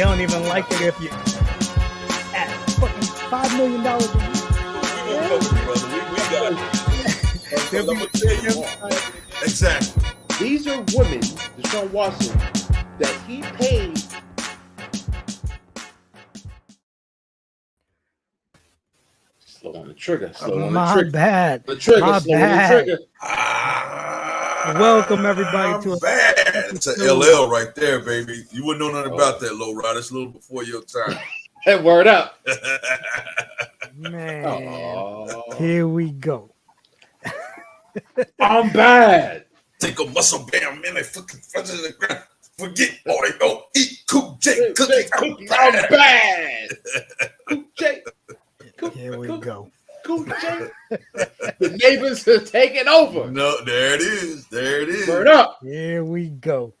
don't even like it if you at fucking $5 million a year. Exactly. These are women, Deshaun Watson, that he paid. Slow on the trigger. My bad. The trigger. My Slow bad. on the trigger. Welcome everybody to bad. It's an LL right there, baby. You wouldn't know nothing about that, LowRyda. It's a little before your time. Hey, word up. Man, here we go. I'm bad. Take a muscle bam, man. They fucking front of the ground. Forget all they don't eat. Cool J cookies. I'm bad. Cool J. Here we go. Cool J. The neighbors are taking over. No, there it is. There it is. Word up. Here we go.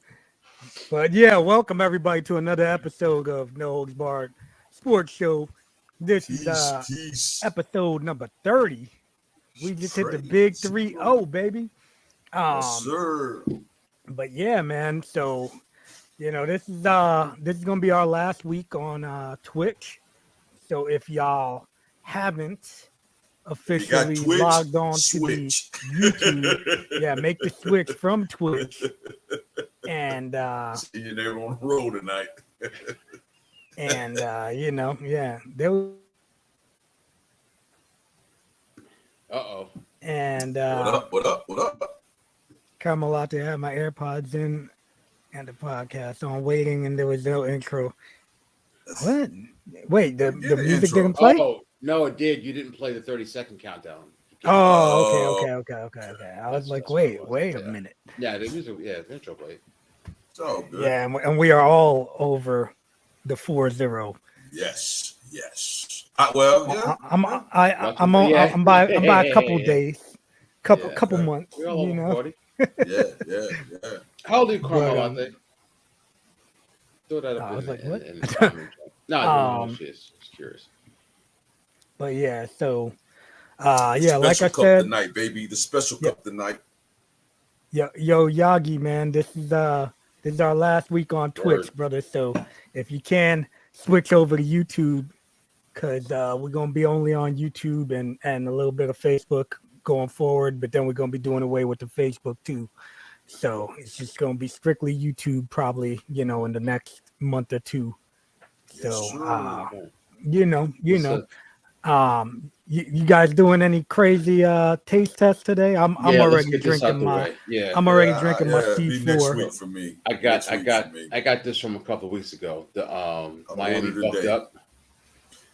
But yeah, welcome everybody to another episode of No Holds Barred Sports Show. This is episode number 30. We just hit the big 3-0, baby. Yes, sir. But yeah, man. So, this is gonna be our last week on Twitch. So if y'all haven't officially logged on to the YouTube, make the switch from Twitch. And see you there on the road tonight. And there was. And what up? Carmel out there had my AirPods in and the podcast on waiting, and there was no intro. What? Wait, the music intro didn't play? Oh, no, it did. You didn't play the 30-second countdown. Oh, okay. I was like, wait a minute. Yeah, the music, the intro played. It's all good. Yeah, and we are all over the 4-0. Yes. I'm by a couple days, couple months. We're all over 40. Yeah. How old are you, Carmel, out there? Throw that up. I was like, what? No, I don't know. Just curious. But yeah, so like I said, tonight, baby, the special cup tonight. Yo, Yagi, man, this is our last week on Twitch, brother. So if you can switch over to YouTube, because we're gonna be only on YouTube and a little bit of Facebook going forward, but then we're gonna be doing away with the Facebook too. So it's just gonna be strictly YouTube, probably in the next month or two. So you guys doing any crazy taste tests today? I'm already drinking my C4. Next week for me. I got this from a couple of weeks ago. The Miami Bucked Up.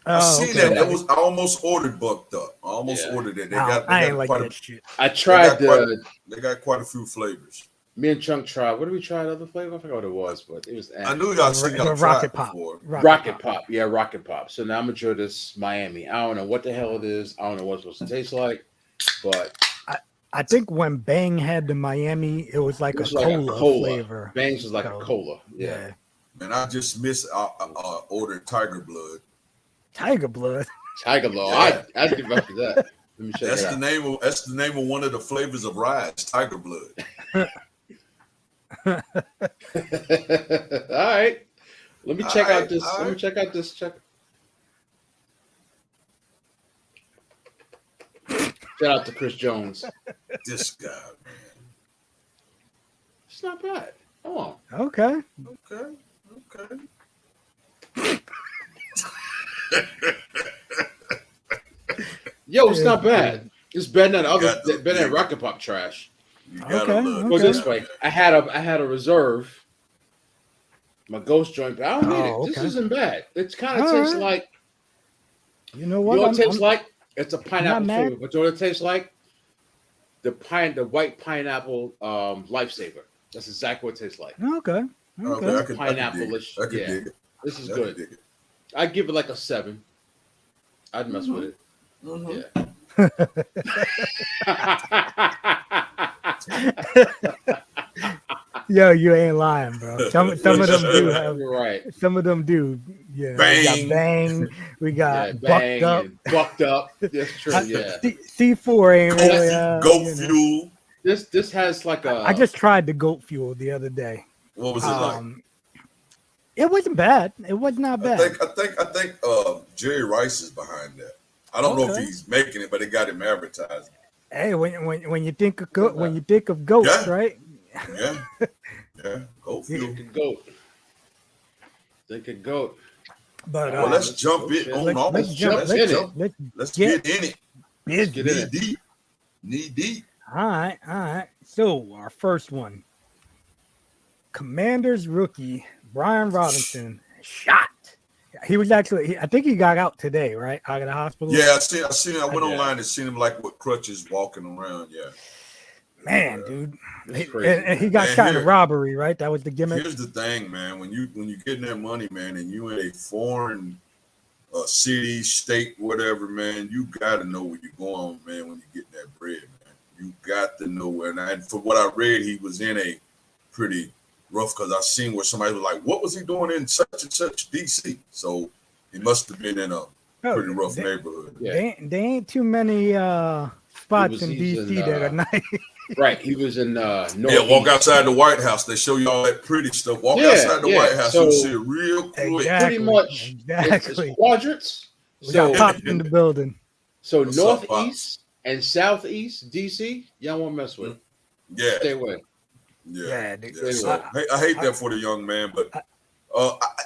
I seen that. I almost ordered Bucked Up. I almost ordered it. I ain't like that shit. I tried they got quite a few flavors. Me and Chunk tried. What did we try? The other flavor? I forgot what it was, but it was. I knew y'all seen Rocket Pop. Rocket Pop. Yeah, Rocket Pop. So now I'm gonna try this Miami. I don't know what the hell it is. I don't know what it's supposed to taste like, but I think when Bang had the Miami, it was like a cola flavor. Bang's was like a cola. Yeah. And I just missed. Ordered Tiger Blood. Tiger Blood. Yeah. I give up to that. Let me check that's the name. That's the name of one of the flavors of rides. Tiger Blood. All right. Let me check out this. Let me check out this. Shout out to Chris Jones. This guy, man. It's not bad. Come on. Okay. Yo, it's not bad. It's better than Rocket Pop trash. Go this way. I had a reserve. My ghost joint, but I don't need it. This isn't bad. It kind of tastes like. You know what? You know what it tastes like? It's a pineapple flavor. But you know what it tastes like? The white pineapple Lifesaver. That's exactly what it tastes like. Okay. Pineapple-ish. I could dig it. This is good. I'd give it like a 7. I'd mess with it. Mm-hmm. Yeah. Yo, you ain't lying, bro. Some of them do have. You're right. Some of them do. Yeah. Bang. We got Bang. Bucked Up. That's true. Yeah. C4 ain't really. Goat Fuel. This has like a. I just tried the Goat Fuel the other day. What was it like? It wasn't bad. It was not bad. I think Jerry Rice is behind that. I don't know if he's making it, but they got him advertising. Hey, when you think of goats, right? Yeah. Goat fuel. They could goat. But well, let's jump it on off. Let's get in it. Let's get knee deep. All right. So our first one, Commanders rookie Brian Robinson shot. He was actually, I think he got out today, right? Out of the hospital. Yeah, I seen him. I went online and seen him like with crutches walking around. Yeah. Man, dude, he got shot in a robbery, right? That was the gimmick. Here's the thing, man. When you getting that money, man, and you in a foreign city, state, whatever, man, you got to know where you're going, man. When you get that bread, man, you got to know where. And for what I read, he was in a pretty rough, because I seen where somebody was like, "What was he doing in such and such DC?" So he must have been in a pretty rough neighborhood. Yeah. There ain't too many spots in DC that are nice. Right, he was in walk outside the White House. They show you all that pretty stuff. Walk outside the White House, so, you see it real quick. Pretty much, it's quadrants. So popped in the building. So northeast and southeast DC, y'all won't mess with. Yeah, stay away. Yeah. So, I hate that for the young man, but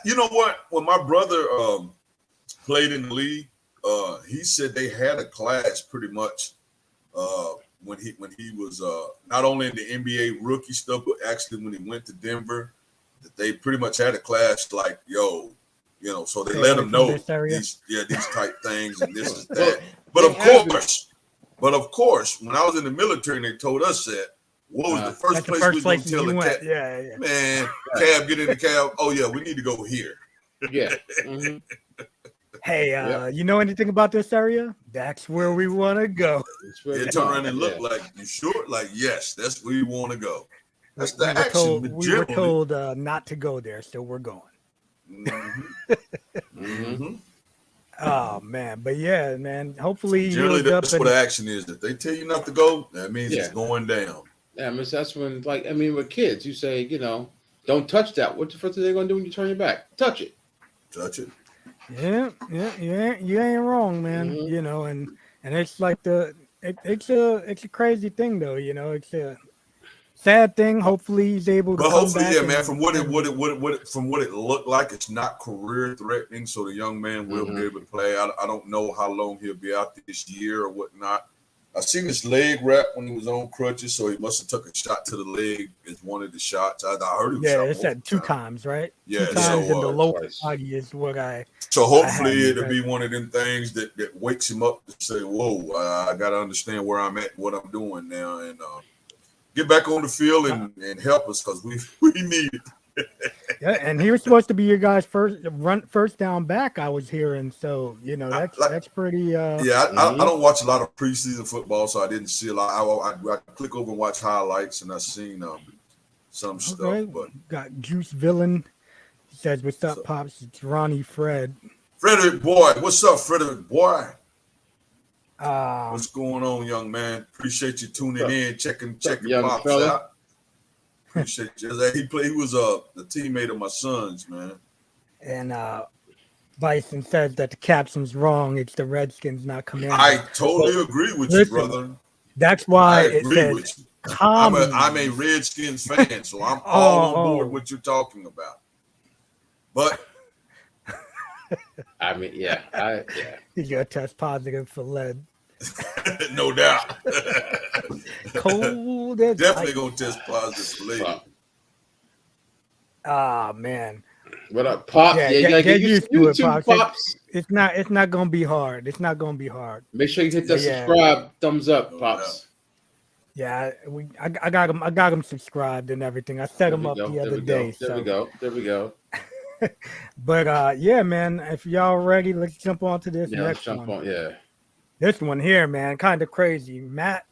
you know what? When my brother played in the league, he said they had a class pretty much. When he was not only in the NBA rookie stuff, but actually when he went to Denver, that they pretty much had a class like, so they let him know these type things and this is that. But of course, when I was in the military and they told us that, what was the first place we were going to tell the cab? Yeah. Man, cab, get in the cab. Oh yeah, we need to go here. Yeah. Mm-hmm. Hey, you know anything about this area? That's where we want to go. Yeah, turn around and look like, you sure? Like, yes, that's where you want to go. That's the action. We were told not to go there, so we're going. Mm-hmm. Mm-hmm. Oh, man. But, yeah, man, hopefully generally that's what the action is. If they tell you not to go, that means it's going down. Yeah, I mean, that's when, with kids, you say, don't touch that. What the fuck are they going to do when you turn your back? Touch it. Touch it. Yeah, you ain't wrong, man. Mm-hmm. And it's like it's a crazy thing though, it's a sad thing. Hopefully he's able to come back man, from what it looked like, it's not career threatening, so the young man will be able to play. I don't know how long he'll be out this year or whatnot. I seen his leg wrap when he was on crutches, so he must have took a shot to the leg as one of the shots. I heard he was shot. It said 2 times, right? Yeah, 2 times in the lower body is what I. So hopefully it'll be one of them things that wakes him up to say, "Whoa, I got to understand where I'm at, what I'm doing now, and get back on the field and help us because we need it." Yeah, and he was supposed to be your guys' first down back. I was hearing, so that's pretty. I don't watch a lot of preseason football, so I didn't see a lot. I click over and watch highlights, and I seen some stuff. But got Juice Villain. He says, "What's up, pops? It's Ronnie Fred." Frederick boy, what's up, Frederick boy? What's going on, young man? Appreciate you tuning in, checking pops fella out. Appreciate you. He was a teammate of my son's, man. And Bison says that the caption's wrong. It's the Redskins, not Commanders. I totally agree with you, brother. That's why it says Commies. I'm a Redskins fan, so I'm all on board what you're talking about. But I mean, He's gonna test positive for lead. No doubt. Cold. Definitely gonna test positive for lead. Ah, man. What up, Pop? Yeah, you gotta get used to it, Pops. It's not gonna be hard. It's not gonna be hard. Make sure you hit that subscribe, thumbs up, Pops. Yeah, I got him subscribed and everything. I set him up the other day. There we go. But yeah, man, if y'all ready, let's jump on to this next one. This one here, man, kind of crazy. Matt,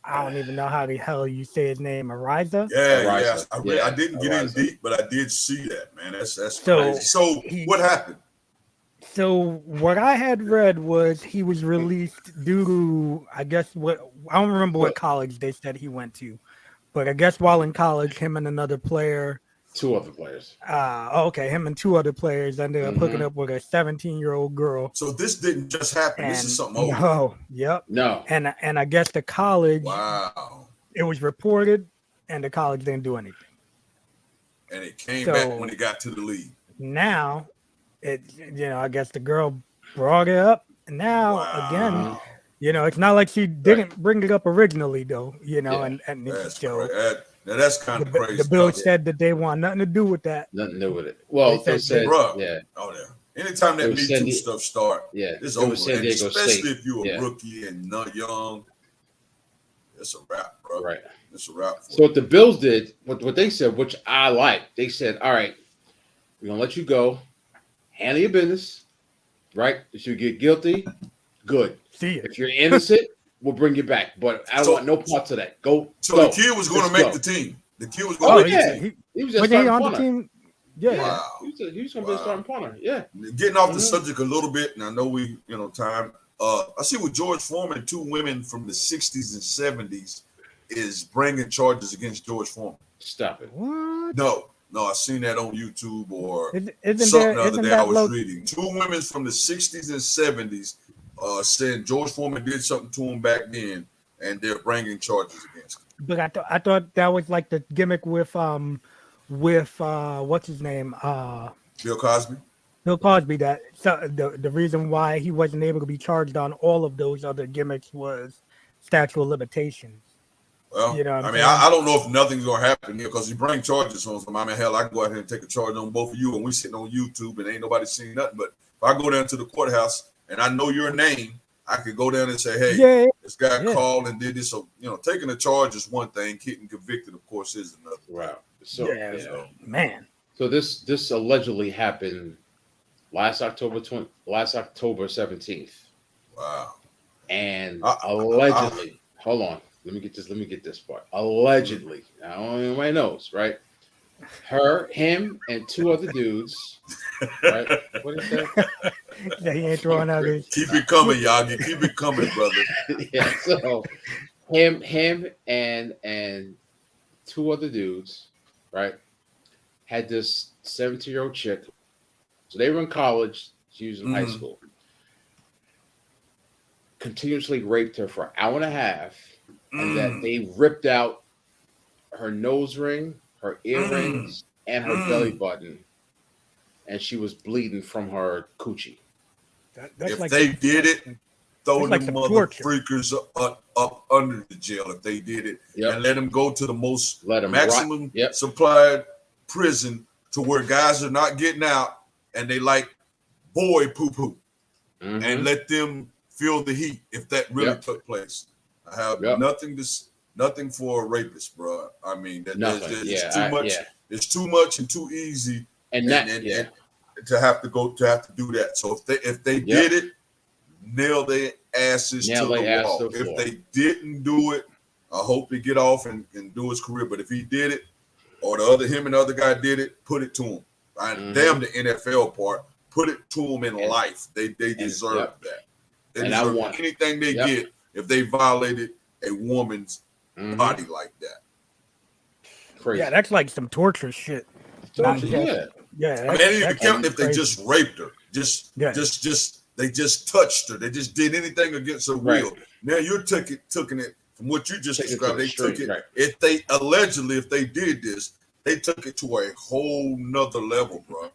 I don't even know how the hell you say his name. Araiza? Yeah. I didn't get in deep, but I did see that, man. That's crazy. So what happened? So what I had read was he was released due to, I guess, I don't remember what college they said he went to, but I guess while in college, him and another player 2 other players. Okay, him and 2 other players ended up hooking up with a 17-year-old girl. So this didn't just happen. This is something old. No, yep. No. And I guess the college. Wow. It was reported, and the college didn't do anything. And it came back when it got to the league. Now, I guess the girl brought it up, and now again, it's not like she didn't bring it up originally, though. And that's that's kind of crazy. The bill said that they want nothing to do with that. Nothing to do with it. Well, they said, yeah. Oh yeah. Anytime that Me Too stuff start, it's over. And especially if you're a rookie and not young, it's a wrap, bro. Right. It's a wrap. So what the Bills did, what they said, which I like, they said, all right, we're gonna let you go, handle your business, right? If you get guilty, good. See you. If you're innocent, we'll bring you back. But I don't want no parts of that. Go. The kid was going to make the team. The kid was going to make the team. He was just starting on the team. Yeah. Wow. He was going to be a starting punter. Yeah. Getting off the subject a little bit, and I know we, time. I see with George Foreman, 2 women from the 60s and 70s is bringing charges against George Foreman. Stop it. What? No, I seen that on YouTube or isn't something the other day I was reading. 2 women from the 60s and 70s saying George Foreman did something to him back then, and they're bringing charges against him. But I thought that was like the gimmick with what's his name? Bill Cosby. Bill Cosby. That the reason why he wasn't able to be charged on all of those other gimmicks was statute of limitations. Well, I don't know if nothing's gonna happen here because he bring charges on some. I mean, hell, I can go out here and take a charge on both of you, and we sitting on YouTube and ain't nobody seen nothing. But if I go down to the courthouse and I know your name, I could go down and say, hey, this guy called and did this. So, taking a charge is one thing. Getting convicted, of course, is another. Wow. So, man. So this allegedly happened last October 17th. Wow. And allegedly, hold on. Let me get this part. Allegedly. I don't know if anybody knows, right? Him, and 2 other dudes. Right? What is that? Yeah, he ain't throwing out his. Keep it coming, Yagi. Keep it coming, brother. Yeah. So him, and 2 other dudes, right, had this 17-year-old chick. So they were in college. She was in high school. Continuously raped her for an hour and a half, and that they ripped out her nose ring, her earrings, and her belly button, and she was bleeding from her coochie. If they did it, throw the mother freakers up under the jail if they did it, and let them go to the most maximum supplied prison to where guys are not getting out and they like boy poo-poo, and let them feel the heat if that really took place. I have nothing for a rapist, bro. I mean, it's too much. It's too much and too easy, and to have to do that. So if they did it, nail their asses to the wall. If they didn't do it, I hope he get off and do his career. But if he did it, or him and the other guy did it, put it to him. Damn the NFL part. Put it to them in life. They deserve that. They deserve anything they get if they violated a woman's body like that. Crazy. Yeah, that's like some torture shit. Torture, yeah. I mean, even count if they just raped her, they just touched her, they just did anything against her will. Now you're taking it from what you just described. They took it. If they did this, they took it to a whole nother level, bro.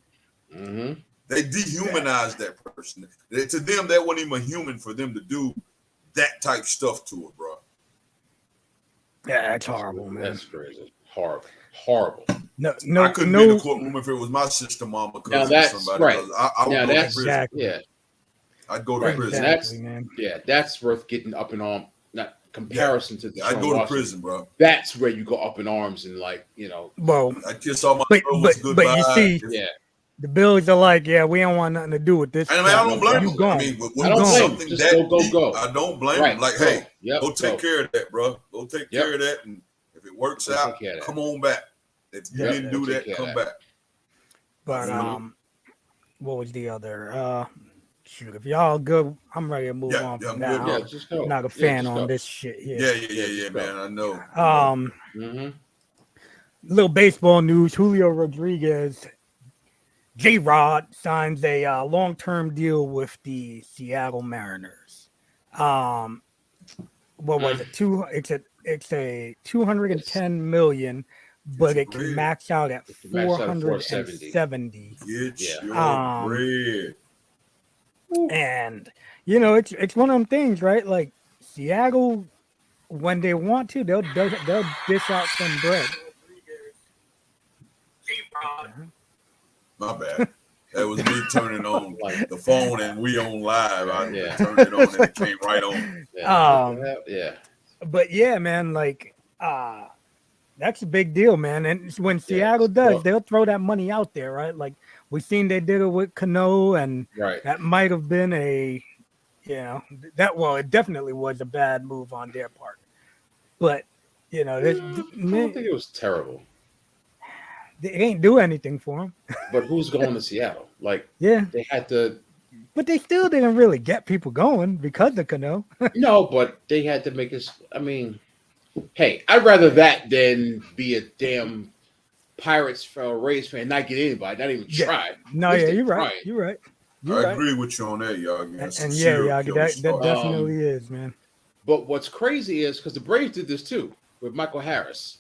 They dehumanized that person. To them, that wasn't even human for them to do that type stuff to her, bro. Yeah, that's horrible, man. That's crazy. Horrible. No, I couldn't be in the courtroom if it was my sister, mama, cousin, or somebody. Right. I would go to prison. Exactly. Yeah. I'd go to prison. That's worth getting up in arms. Not comparison to the. I'd go to prison, bro. That's where you go up in arms and Well, I kiss all my but you see, the Bills are like, we don't want nothing to do with this. I don't blame them. I mean, I don't blame them. Go. I don't blame them. Like, hey, go take care of that, bro. Go take care of that, and if it works out, come on back. If you didn't do that, come back. But what was the other? Shoot, if y'all good, I'm ready to move on from that. I'm not a fan on this shit here. Yeah, man. I know. little baseball news: Julio Rodriguez, J-Rod signs a long-term deal with the Seattle Mariners. What was it? It's a 210 million, but it can max out at 470. Get your bread. And it's one of them things, right? Like Seattle, when they want to, they'll dish out some bread. My bad. That was me turning on the phone and we on live. I turned it on and it came right on. But yeah, man, like that's a big deal, man. And when Seattle does, they'll throw that money out there, right? Like we seen they did it with Cano, and that might have been it definitely was a bad move on their part. But I don't think it was terrible. They ain't do anything for him. But who's going to Seattle? Like, they had to. But they still didn't really get people going because of Cano. No, but they had to make us. I mean, hey, I'd rather that than be a damn Pirates Rays fan, not get anybody, not even try. No, you're right. You're right. I agree with you on that, y'all. And that definitely is, man. But what's crazy is because the Braves did this too with Michael Harris.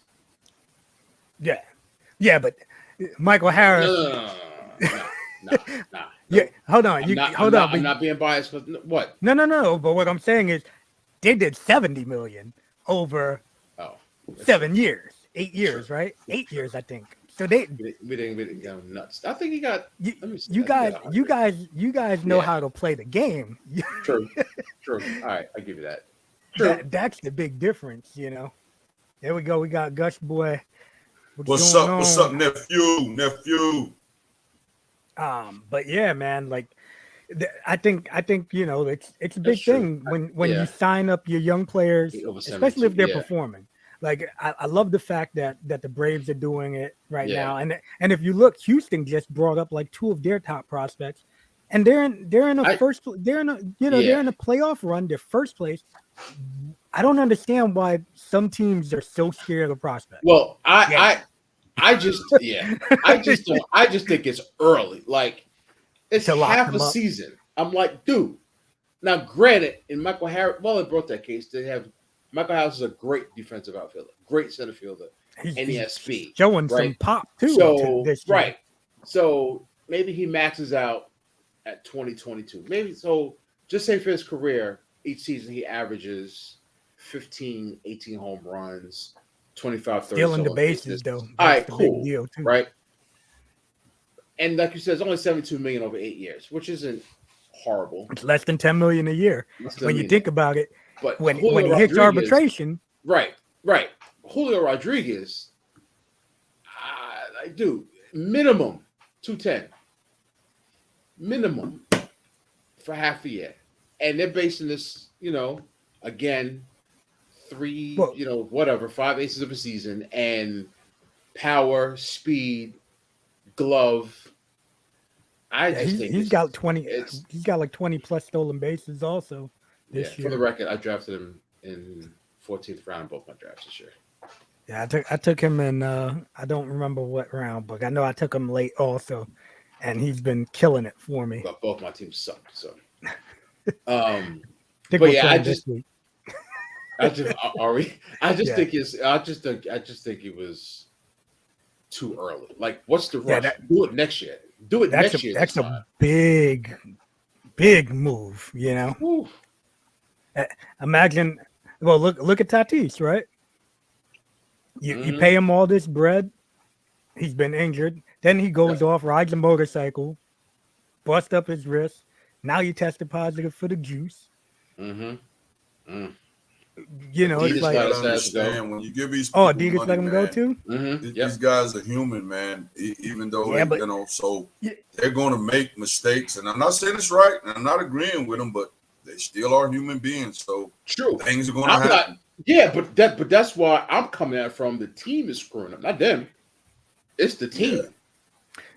Yeah, but Michael Harris. No. Yeah, hold on. I'm not being biased. What? No. But what I'm saying is, they did 70 million over 7 years, 8 years, right? 8 years, I think. So we didn't go nuts. I think he got. You guys know how to play the game. True. All right, I give you that. True. That's the big difference, There we go. We got Gush Boy. What's up, nephew? But yeah, man, like I think it's a big thing when you sign up your young players, especially if they're performing. Like I love the fact that the Braves are doing it right now, and if you look, Houston just brought up like 2 of their top prospects, and they're in a playoff run. They're first place. I don't understand why some teams are so scared of prospects. Well, I just think it's early. Like it's half a season. I'm like, dude. Now, granted, in Michael Harris, it brought that case. They have Michael Harris is a great defensive outfielder, great center fielder, and he has speed. Showing some pop too. So So maybe he maxes out at 2022. Maybe so. Just say for his career, each season he averages 15, 18 home runs, 25, 30. Stealing the bases, though. All right, cool. Big deal too. Right. And like you said, it's only 72 million over 8 years, which isn't horrible. It's less than 10 million a year when you think about it. But when he hits arbitration. Right. Julio Rodriguez, dude, minimum 210. Minimum for half a year. And they're basing this, again, 5 aces of a season, and power, speed, glove. He's got 20. He's got like 20 plus stolen bases also this year. For the record, I drafted him in 14th round in both my drafts this year. Yeah, I took him in. I don't remember what round, but I know I took him late also, and he's been killing it for me. But both my teams suck. So, I just think it was too early. Like, what's the rush? Do it next year. That's a big move, Ooh. Imagine. Well, look at Tatis, right? You pay him all this bread. He's been injured. Then he goes off, rides a motorcycle, bust up his wrist. Now you tested positive for the juice. Mm-hmm. It's like understand when you give these Adidas money, let him go too. Mm-hmm. These guys are human, man. Even though they're going to make mistakes, and I'm not saying it's right, and I'm not agreeing with them, but they still are human beings. So true, things are going to happen. But that's why I'm coming at it from the team is screwing up, not them. It's the team. Yeah.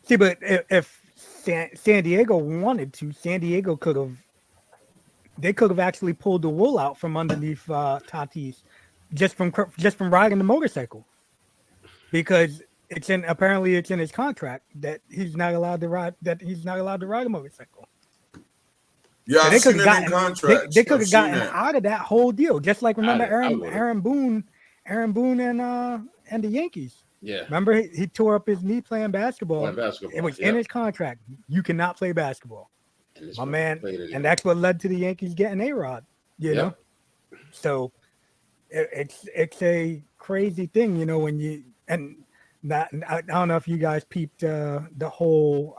See, but if San Diego wanted to, San Diego could have actually pulled the wool out from underneath Tatis just from riding the motorcycle, because apparently it's in his contract that he's not allowed to ride a motorcycle. Yeah, so I've seen that in contracts. They could have gotten out of that whole deal, just like remember Aaron Boone and the Yankees. Yeah, remember he tore up his knee playing basketball. It was in his contract. You cannot play basketball, my man, and that's what led to the Yankees getting A-Rod. You know, so it's a crazy thing, you know, when you and that I don't know if you guys peeped the whole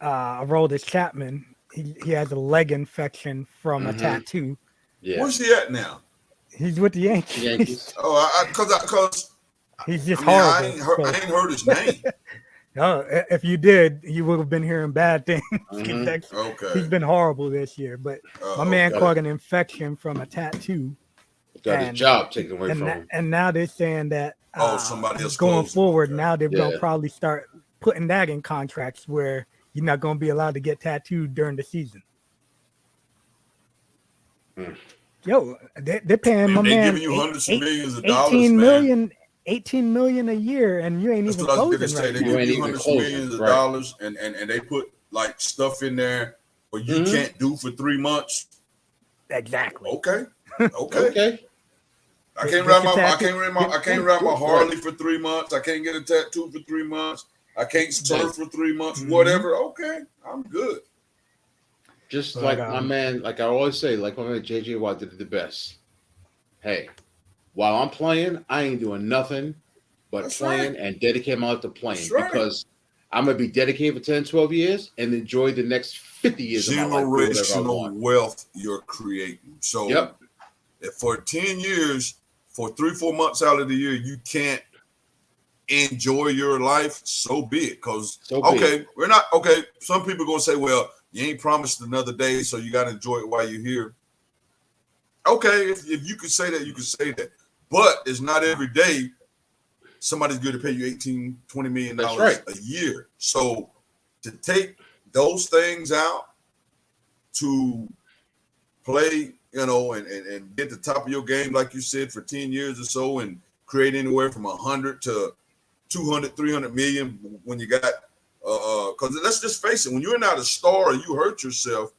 Aroldis Chapman. He has a leg infection from a tattoo. Yeah. Where's he at now? He's with the Yankees. Because he's just horrible. I ain't heard his name. No, if you did, you would have been hearing bad things. Okay. He's been horrible this year, but my man caught an infection from a tattoo. Got his job taken away from him. And now they're saying that somebody else going forward, now they're going to probably start putting that in contracts where you're not going to be allowed to get tattooed during the season. Yo, they're paying my man giving you hundreds of millions of dollars, 18 million a year, and you ain't even closing right now. They give you hundreds of millions of dollars, and they put like stuff in there where you can't do for 3 months. Exactly. Okay. I can't ride my Harley for 3 months. I can't get a tattoo for 3 months. I can't surf for 3 months. Whatever. Okay, I'm good. Just like my man, like I always say, like my man JJ Watt did the best. Hey, while I'm playing, I ain't doing nothing but playing and dedicate my life to playing because I'm going to be dedicated for 10, 12 years and enjoy the next 50 years of my life. Generational wealth you're creating. So if for 10 years, for 3-4 months out of the year, you can't enjoy your life, so be it. Because, we're not, some people are going to say, well, you ain't promised another day, so you got to enjoy it while you're here. Okay, if you could say that, you could say that. But it's not every day somebody's going to pay you $18-20 million a year. So to take those things out to play, you know, and get the top of your game, like you said, for 10 years or so and create anywhere from 100 to 200, 300 million when you got, because let's just face it, when you're not a star or you hurt yourself,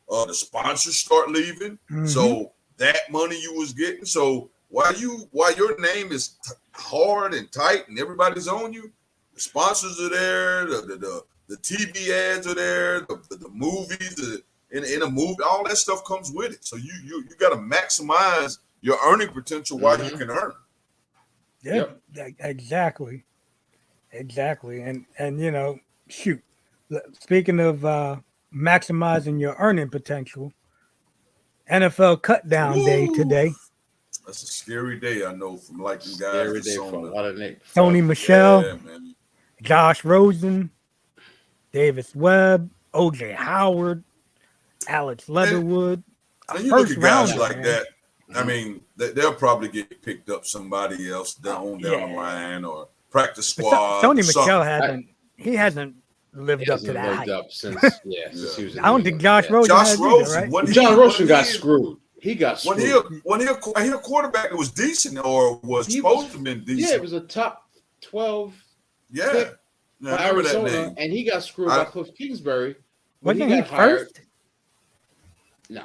the sponsors start leaving. So that money you was getting. So while your name is hard and tight and everybody's on you, the sponsors are there, the TV ads are there, the movies, in a movie, all that stuff comes with it. So you got to maximize your earning potential while you can earn. Yeah, exactly. And you know, shoot. Speaking of maximizing your earning potential, NFL cut down day today. That's a scary day, I know, from like you guys. Scary day for a lot of niggas. Tony Michelle, Josh Rosen, Davis Webb, OJ Howard, Alex Leatherwood. And you look at guys like that, I mean, they'll probably get picked up somebody else down the line or practice squad. Tony Michelle hasn't lived up to that. Since he was I don't think Josh Rosen has either, right? John Rosen got screwed. He got screwed. When he a quarterback that was decent or was supposed to have been decent. Yeah, it was a top 12 pick by Arizona, and he got screwed by Cliff Kingsbury. Wasn't he first? No.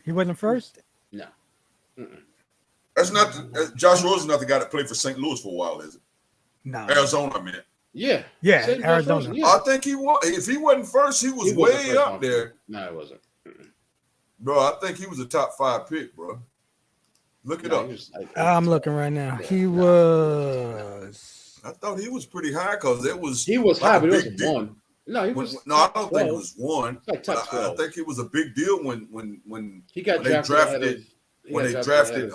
He wasn't first? No. That's not Josh Rosen, not the guy that played for St. Louis for a while, is it? No. Arizona, I mean. Yeah, Arizona. I think he was. If he wasn't first, he was way up there. No, it wasn't. Bro, I think he was a top 5 pick, bro. Look it up. I'm looking right now. He was. I thought he was pretty high because it was. He was high, but it wasn't one. No, he was. No, I don't think it was one. Like top 12. I think it was a big deal when he got drafted. When they drafted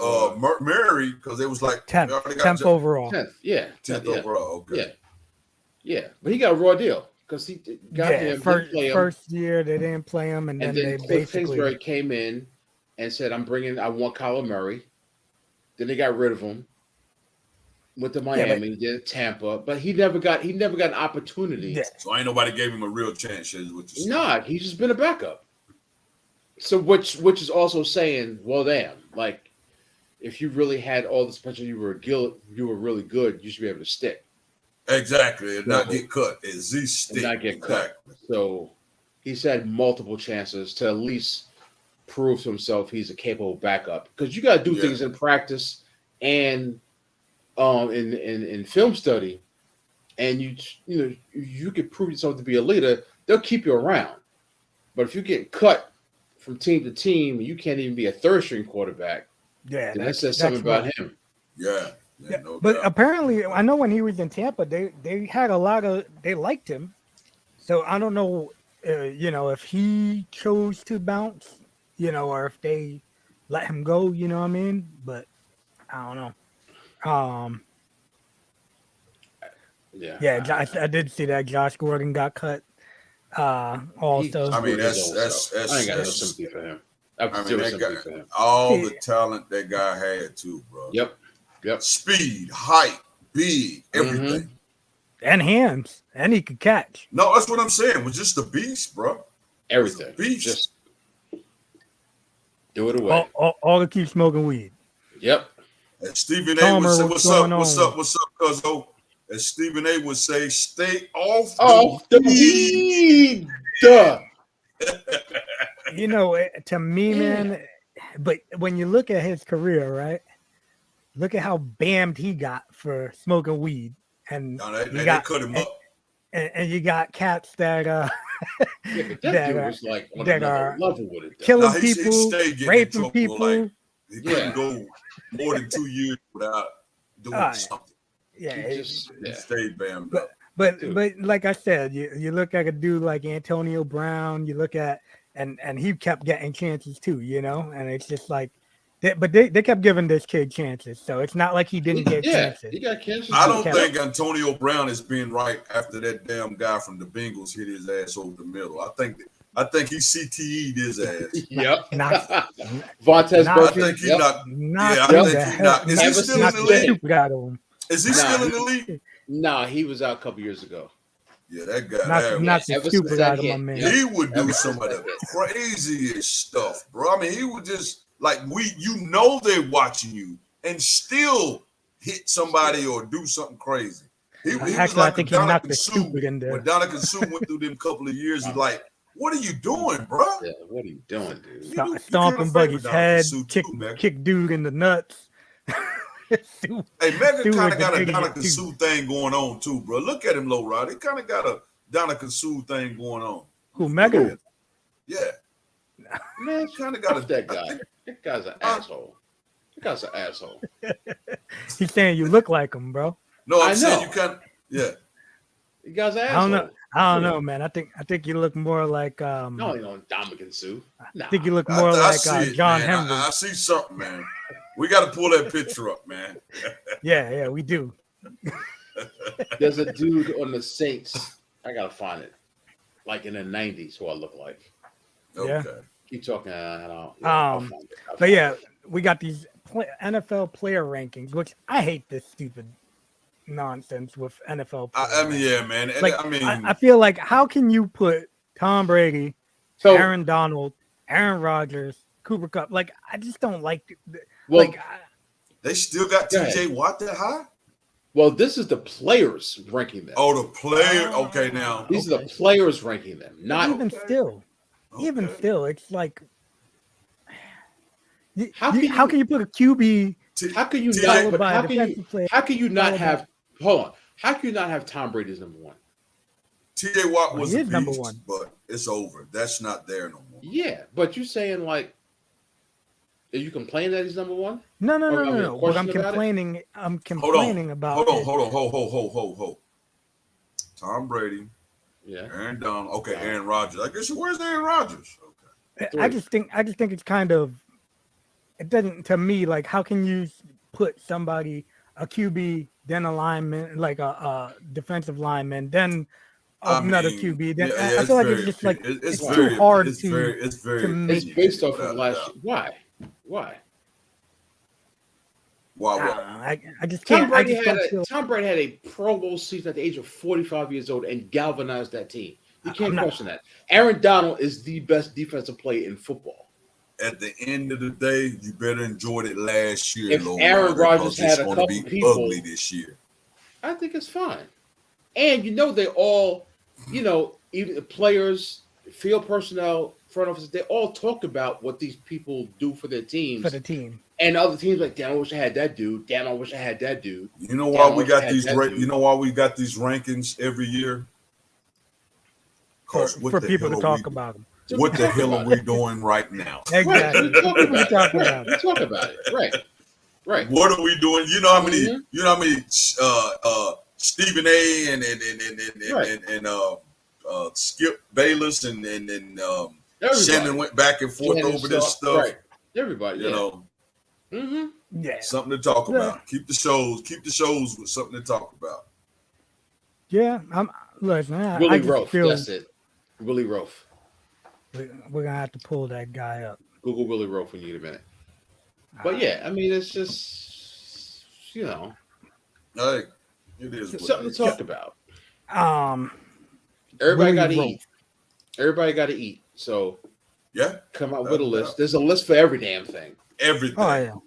Murray, because it was like 10th overall. 10th, yeah. 10th overall, okay. Yeah. But he got a raw deal because he got him. First year they didn't play him, and then they Cliff Kingsbury came in and said, I want Kyler Murray. Then they got rid of him. Went to Miami, did Tampa, but he never got an opportunity. Yeah. So ain't nobody gave him a real chance, is what you're saying. Nah, he's just been a backup. So which is also saying, well, damn, like if you really had all the potential, you were really good, you should be able to stick. Exactly, and not get cut. Is he stick? And not get cut. So he's had multiple chances to at least prove to himself he's a capable backup. Because you got to do things in practice and in film study, and you could prove yourself to be a leader. They'll keep you around. But if you get cut from team to team, and you can't even be a third string quarterback. Yeah, that says something about him. Yeah. No but doubt. Apparently, I know when he was in Tampa, they had they liked him. So I don't know, if he chose to bounce, or if they let him go, you know what I mean? But I don't know. Yeah, I did see that Josh Gordon got cut. Also, I mean, that's I ain't got no sympathy for him. All the talent that guy had too, bro. Yep. Speed, height, big, everything, and hands, and he could catch. No, that's what I'm saying. It was just a beast, bro. Everything, beast. Just do it away. All to keep smoking weed. Yep. And Stephen A would say, "What's up, cuzzo?" And Stephen A would say, "Stay off the weed." To me, man. But when you look at his career, right? Look at how bammed he got for smoking weed, and they cut him up. And you got cats that was like on another level with it. Killing people, raping people. Like, he couldn't go more than 2 years without doing something. Yeah, he stayed bammed up. But like I said, you look at a dude like Antonio Brown. You look at and he kept getting chances too, and it's just like. But they kept giving this kid chances, so it's not like he didn't get chances. He got chances. I don't think Antonio Brown is being right after that damn guy from the Bengals hit his ass over the middle. I think he CTE'd his ass. Yep. Vontez Burfict. I think he knocked. Is he still in the league? Is he still in the league? No, he was out a couple years ago. Yeah, that guy. Not the stupid out of my man. He would do some of the craziest stuff, bro. I mean, he would just. Like they're watching you and still hit somebody or do something crazy. He was like I think he knocked the stupid in there. When Donovan Sue went through them couple of years, he's like, "What are you doing, bro? Yeah, what are you doing, dude? Stomping Buggy's head, kick dude in the nuts." Hey, Mega kind of got a Donovan Sue thing going on too, bro. Look at him, LowRyda. He kind of got a Donovan Sue thing going on. Who, Mega? Yeah. Man, kind of got that guy. That guy's an asshole. That guy's an asshole. He's saying you look like him, bro. No, I'm saying you kind of, You guys an asshole. I don't know, man. I think you look more like Dominican Sue. I think you look more like John Henry. I see something, man. We got to pull that picture up, man. Yeah, we do. There's a dude on the Saints. I gotta find it. Like in the 90s, who I look like. Okay. Yeah. Keep talking. But yeah, we got these NFL player rankings, which I hate this stupid nonsense with NFL. I mean, yeah, man. Like, I feel like how can you put Tom Brady, Aaron Donald, Aaron Rodgers, Cooper Kupp? Like, I just don't like. They still got TJ Watt that high. Well, this is the players ranking them. Oh, the player. Okay, now these are the players ranking them. Not even still. Okay. Even still, it's like how can you put a QB? How can you not have? Hold on. How can you not have Tom Brady as number one? TJ Watt was a beast, number one, but it's over. That's not there no more. Yeah, but you saying like, are you complaining that he's number one? No. But I'm complaining about. Hold on. Tom Brady. Yeah. Aaron Donald. Okay, Aaron Rodgers. I guess where's Aaron Rodgers? Okay. I just think it's kind of. It doesn't to me like how can you put somebody a QB then a lineman like a defensive lineman then another QB then I feel like it's just like it's too hard to. It's based off of last. Why? I just can't. Tom Brady had a Pro Bowl season at the age of 45 years old and galvanized that team. You can't question that. Aaron Donald is the best defensive player in football. at the end of the day, you better enjoyed it last year. If Aaron Rodgers had a couple be people ugly this year, I think it's fine. And they all, even the players, field personnel, front office, they all talk about what these people do for their teams. For the team. And other teams like, damn, I wish I had that dude. Damn, I wish I had that dude. You know why we got these? You know why we got these rankings every year? For people to talk about them. What the hell are we doing right now? Exactly. We talk about it. Right. What are we doing? You know how many? You know how many? Stephen A. and Skip Bayless and Shannon went back and forth over this stuff. Right. Everybody, you know. Yeah. Something to talk about. Keep the shows with something to talk about. Yeah, listen. Willie Roaf. That's it. Willie Roaf. We're gonna have to pull that guy up. Google Willie Roaf when you get a minute. But yeah, I mean, it's just Hey, it is something to talk about. Everybody got to eat. Everybody got to eat. So yeah, come out with a list. There's a list for every damn thing. Everything. Oh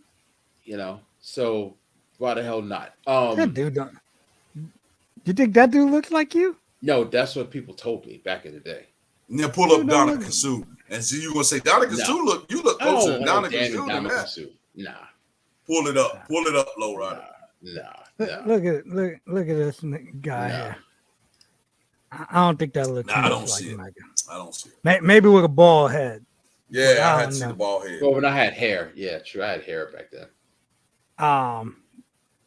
yeah. So why the hell not? That dude don't. You think that dude looks like you? No, that's what people told me back in the day. Now pull up Donica Sue and see you gonna say Donica Sue you look closer to Donica Sue than that. Nah. Pull it up, LowRyda. Nah. Look at this guy here. I don't think that looks. I don't see it. I don't see it. Maybe with a bald head. Yeah, I had seen the bald head. Well, when I had hair, yeah, true. I had hair back then.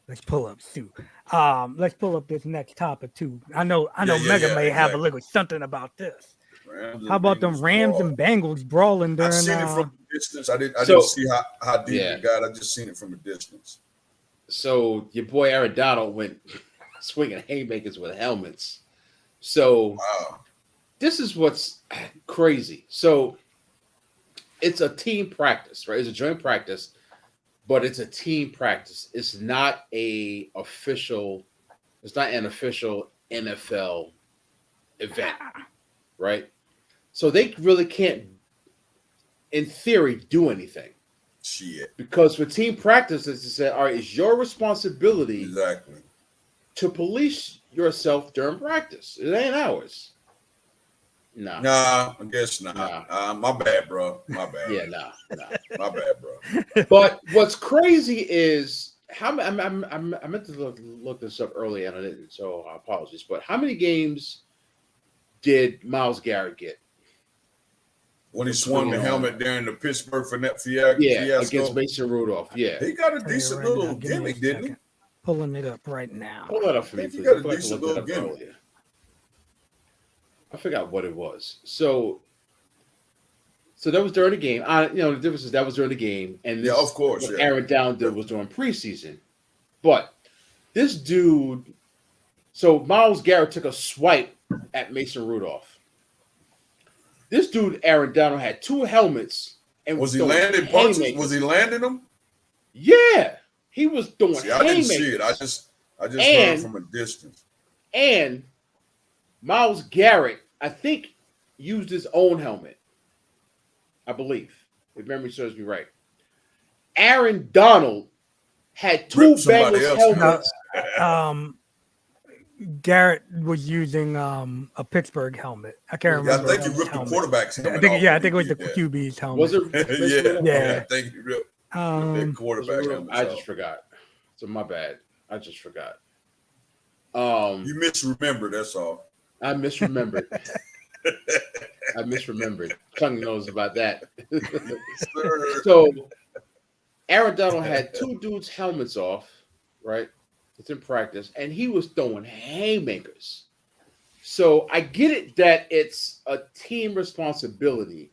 Let's pull up Sue. Let's pull up this next topic too. I know Mega may have a little something about this. How about them Rams and Bengals brawling during? I seen it from a distance. I didn't see how deep it got. I just seen it from a distance. So your boy Aaron Donald went swinging haymakers with helmets. So wow. This is what's crazy. So it's a team practice, right? It's a joint practice, but it's a team practice. It's not an official NFL event, right? So they really can't, in theory, do anything. Shit. Because for team practice, it's to say, all right, it's your responsibility to police yourself during practice. It ain't ours. Nah, I guess not. My bad, bro. My bad. Yeah, nah. My bad, bro. But what's crazy is I meant to look this up earlier and I didn't, so apologies. But how many games did Myles Garrett get? When he swung the helmet during the Pittsburgh fiasco? Yeah, against Mason Rudolph. Yeah. He got a decent little gimmick, didn't he? Pulling it up right now. Pull that up for me, please. He got a decent little gimmick. I forgot what it was. So that was during the game. The difference is that was during the game. And this, of course. What Aaron Donald did was during preseason. But this dude, so Myles Garrett took a swipe at Mason Rudolph. This dude, Aaron Donald, had two helmets. And was he landing punches? Was he landing them? Yeah. He was doing I didn't see it. I just heard from a distance. And Myles Garrett, I think, used his own helmet. I believe, if memory serves me right. Aaron Donald had two Bengals helmets. Garrett was using a Pittsburgh helmet. I can't remember. I think he ripped the quarterback's helmet. I think it was the QB's helmet. Was it? Yeah. I think he ripped the quarterback helmet. I just forgot. So my bad. I just forgot. You misremembered. That's all. I misremembered. Tongue knows about that. So Aaron Donald had two dudes' helmets off, right? It's in practice, and he was throwing haymakers. So I get it that it's a team responsibility,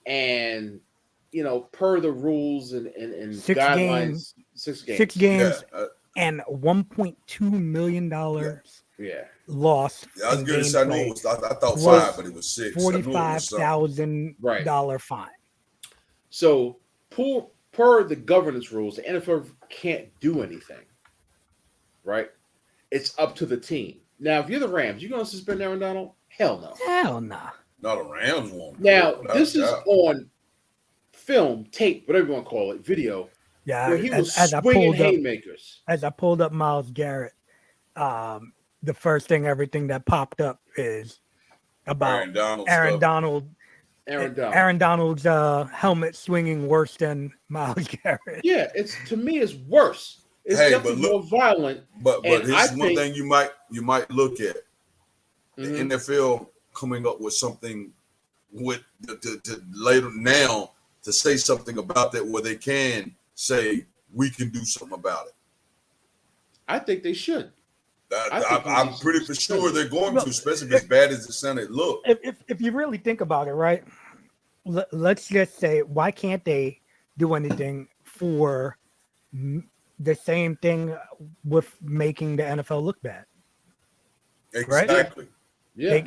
and per the rules and guidelines, 6 games. 6 games and $1.2 million. Yeah. Lost. I was good as I know. I thought 5, but it was 6. $45,000 fine. So per the governance rules, the NFL can't do anything. Right? It's up to the team. Now, if you're the Rams, you gonna suspend Aaron Donald? Hell no. Hell no. No, the Rams won't. Now, this is on film, tape, whatever you want to call it, video, Yeah, where he was as I swinging pulled up, haymakers. as I pulled up Myles Garrett, the first thing, everything that popped up is about Aaron Donald. Aaron Donald's helmet swinging worse than Myles Garrett. Yeah, to me it's worse. It's definitely more violent. But here's one thing you might look at: the NFL coming up with something with to later now to say something about that, where they can say we can do something about it. I think they should. I'm pretty for sure they're going to, especially as bad as the Senate look. If you really think about it, right? Let's just say, why can't they do anything for the same thing with making the NFL look bad? Exactly. Right?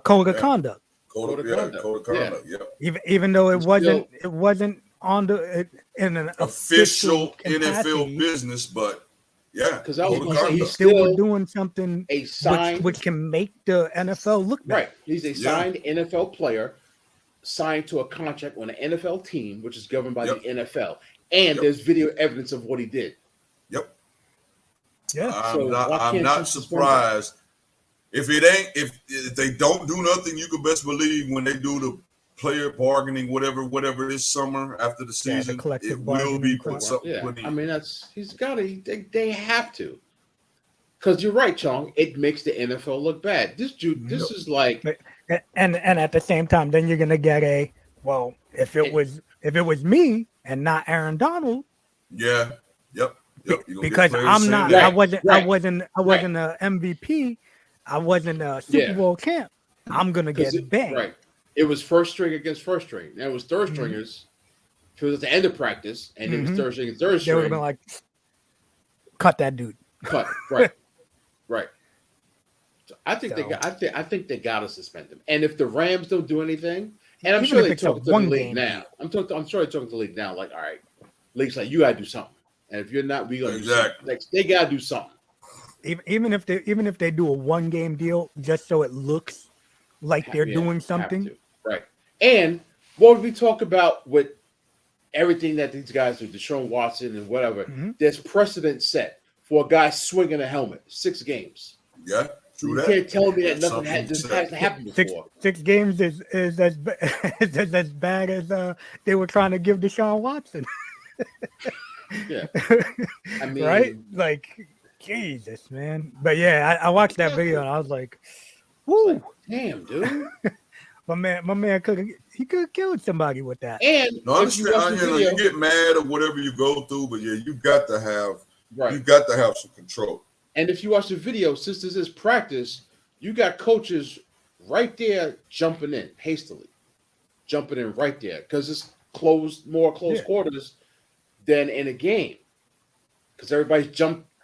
Code of conduct. Code of conduct. Yeah. Even though it wasn't on in an official NFL business, but yeah, because I was going to say he's still doing something which can make the NFL look bad. Right. He's a signed NFL player, signed to a contract on an NFL team, which is governed by the NFL, and there's video evidence of what he did. Yep. Yeah. I'm not surprised if they don't do nothing. You can best believe when they do the player bargaining, whatever this summer after the season, it will be put something. Yeah, I mean they have to, because you're right, Chong. It makes the NFL look bad. This is like, and at the same time, then you're gonna get if it was me and not Aaron Donald. Yeah. Yep. Because I'm not. I wasn't an MVP. I wasn't a Super Bowl champ. I'm gonna get banged. Right. It was first string against first string. Now it was third stringers. If it was at the end of practice, and it was third string and third string, they would have been like, "Cut that dude." Cut. Right. Right. So I think they got to suspend him. And if the Rams don't do anything, and I'm sure they're talking to the league now. I'm sure they're talking to the league now. Like, all right, league's like, you got to do something. And if you're not, we gonna do something. Like, they got to do something. Even if they do a 1-game deal, just so it looks like they're doing something. Right. And what we talk about with everything that these guys do, Deshaun Watson and whatever, there's precedent set for a guy swinging a helmet. 6 games. Yeah, true. You can't tell me that nothing hasn't happened before. 6 games is as bad as they were trying to give Deshaun Watson. Yeah. I mean, right? Like, Jesus, man. But yeah, I watched that video and I was like, whoo. Like, damn, dude. my man could have killed somebody with that. And you get mad or whatever you go through, but yeah, you got to have some control. And if you watch the video, since this is practice, you got coaches right there jumping in hastily, right there because it's close quarters than in a game, because everybody's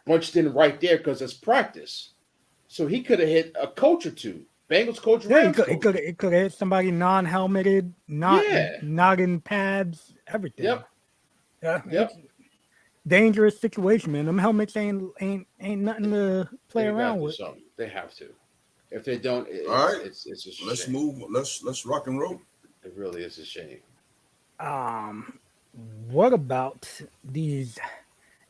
bunched in right there because it's practice. So he could have hit a coach or two. Bengals coach. Yeah, he could have hit somebody non-helmeted, not in pads, everything. Yep. Dangerous situation, man. Them helmets ain't nothing to play around with. They have to. If they don't, all right, it's a shame. Let's move. Let's rock and roll. It really is a shame. What about these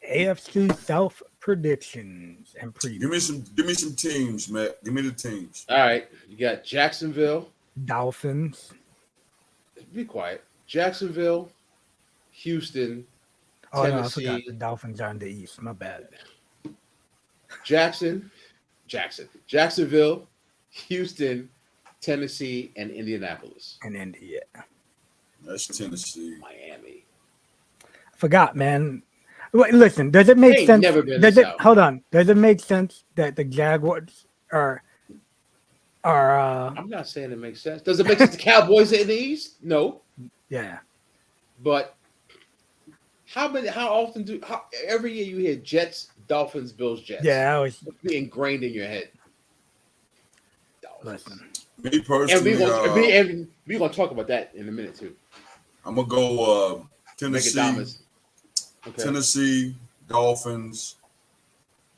AFC South predictions and previews? Give me some teams, Matt. Give me the teams. All right, you got Jacksonville, Dolphins. Be quiet. Jacksonville, Houston, Tennessee. No, I forgot the Dolphins are in the East. My bad. Jacksonville, Houston, Tennessee, and Indianapolis. And India. That's Tennessee. Miami. I forgot, man. Listen, does it make sense? Hold on. Does it make sense that the Jaguars are I'm not saying it makes sense. Does it make sense the Cowboys are in the East? No. Yeah. But every year you hear Jets, Dolphins, Bills, Jets? Yeah, I was be ingrained in your head. Listen. Me personally, and we're gonna talk about that in a minute too. I'm gonna go Tennessee. Okay. Tennessee, Dolphins.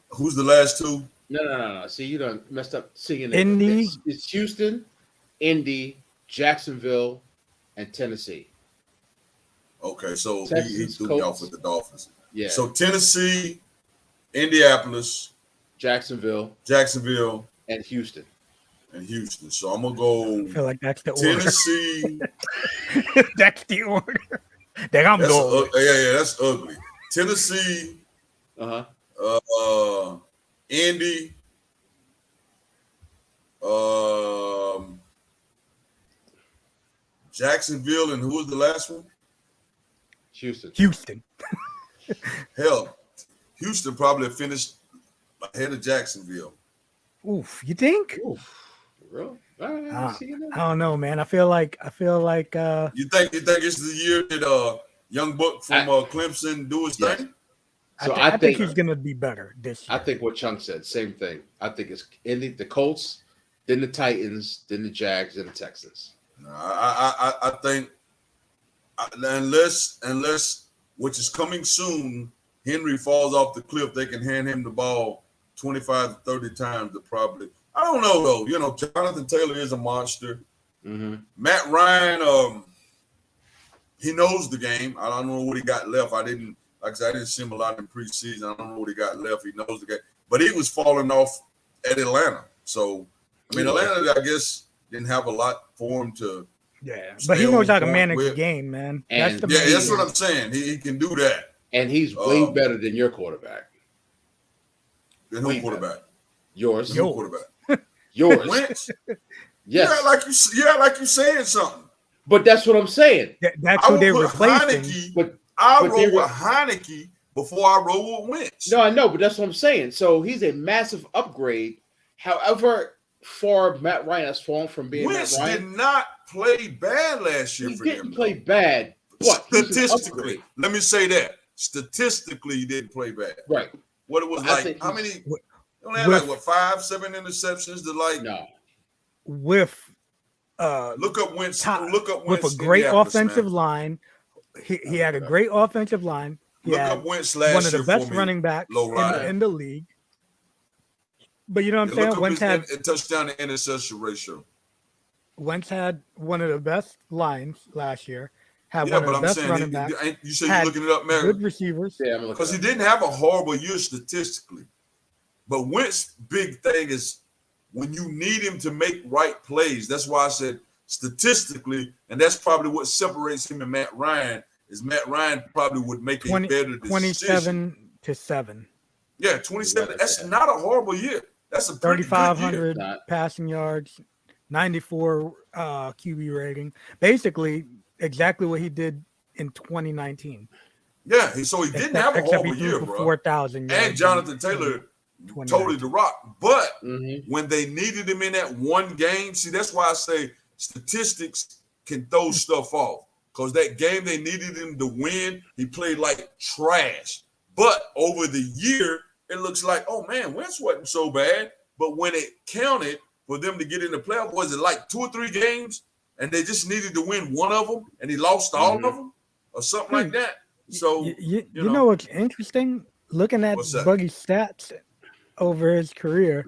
Who's the last two? No. See, you done messed up singing. Indy. It's Houston, Indy, Jacksonville, and Tennessee. Okay. Okay, so he Texans, threw me off Colts. with the Dolphins. Yeah. So Tennessee, Indianapolis, Jacksonville, and Houston. So I'm gonna go. I feel like that's the Tennessee. order. That's the order that I'm going. Yeah, that's ugly. Tennessee. Indy. Jacksonville, and who was the last one? Houston. Hell, Houston probably finished ahead of Jacksonville. Oof, you think? Oof, really? I don't know, man. I feel like You think it's the year that young buck from Clemson do his thing? So I think he's gonna be better this year. I think what Chunk said, same thing. I think it's the Colts, then the Titans, then the Jags, then the Texans. I think unless which is coming soon, Henry falls off the cliff, they can hand him the ball 25 to 30 times to probably. I don't know though. You know, Jonathan Taylor is a monster. Mm-hmm. Matt Ryan, he knows the game. I don't know what he got left. I didn't see him a lot in preseason. I don't know what he got left. He knows the game, but he was falling off at Atlanta. So I mean, Atlanta, I guess, didn't have a lot for him to. Yeah, but he knows how to manage the game, man. And that's what I'm saying. He can do that. And he's way better than your quarterback. Than who quarterback? Yours. Your quarterback. Yours. Wentz? Yes. You act like you saying something. But that's what I'm saying. That's who they're replacing. I roll with Heineke before I roll with Wentz. No, I know, but that's what I'm saying. So he's a massive upgrade. However far Matt Ryan has fallen from being Wentz Matt Ryan. did not play bad last year for him. He didn't play bad, but statistically, let me say that. Statistically, he didn't play bad. Right. What it was like, how many? He only had 5-7 interceptions to like. No. With look up Wentz. With a great offensive line. He had a great offensive line. He had up Wentz last one of the year best running backs in the league. But you know what I'm saying? Wentz had a touchdown to interception ratio. Wentz had one of the best lines last year. Had one of the best running backs. You said you're looking it up, man. Good receivers. Yeah, because he didn't have a horrible year statistically. But Wentz's big thing is when you need him to make right plays. That's why I said statistically, and that's probably what separates him and Matt Ryan. Is Matt Ryan probably would make a better decision. 27-7. Yeah, 27. That's not a horrible year. That's a 3,500 passing yards, 94 QB rating. Basically, exactly what he did in 2019. Yeah, so he didn't have a horrible year, bro. 4,000 yards. And Jonathan Taylor totally the rock. But when they needed him in that one game, see, that's why I say statistics can throw stuff off. Because that game they needed him to win, he played like trash. But over the year, it looks like, oh man, Wentz wasn't so bad. But when it counted for them to get in the playoff, was it like 2 or 3 games? And they just needed to win one of them, and he lost all of them, or something like that. So you know what's interesting? Looking at Buggy's stats over his career,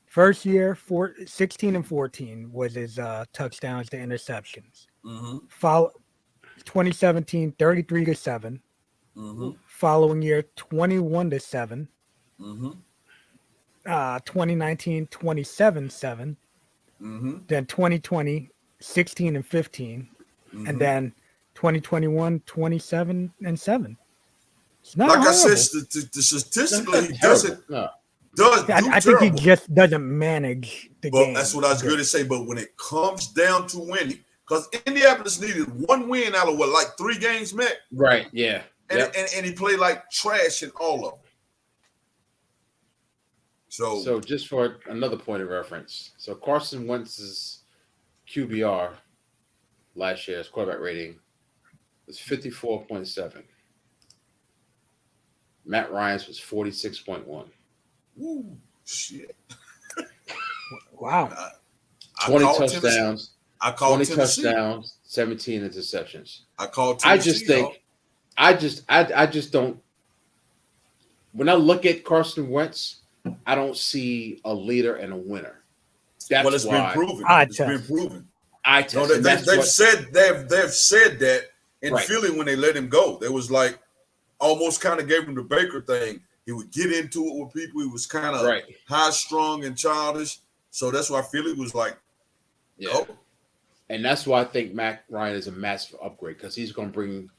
first year 16 and 14 was his touchdowns to interceptions. Follow 2017 33-7. Following year 21-7. 2019 27-7. Then 2020 16 and 15, and then 2021 27-7. It's not like horrible. I said, statistically, he doesn't. I think he just doesn't manage the game. That's what I was going to say. But when it comes down to winning, because Indianapolis needed one win out of like 3 games, Matt. Right. Yeah. And he played like trash in all of them. So just for another point of reference, so Carson Wentz's QBR last year's quarterback rating was 54.7. Matt Ryan's was 46.1. Ooh, shit. Wow. 20 touchdowns. I called 20 touchdowns, 17 interceptions. I called Tennessee. I just don't. When I look at Carson Wentz, I don't see a leader and a winner. That's been proven. It's been proven. They've said that in Philly when they let him go. They was like almost kind of gave him the Baker thing. He would get into it with people. He was kind of high strung and childish. So that's why Philly was like, oh. And that's why I think Matt Ryan is a massive upgrade because he's going to bring.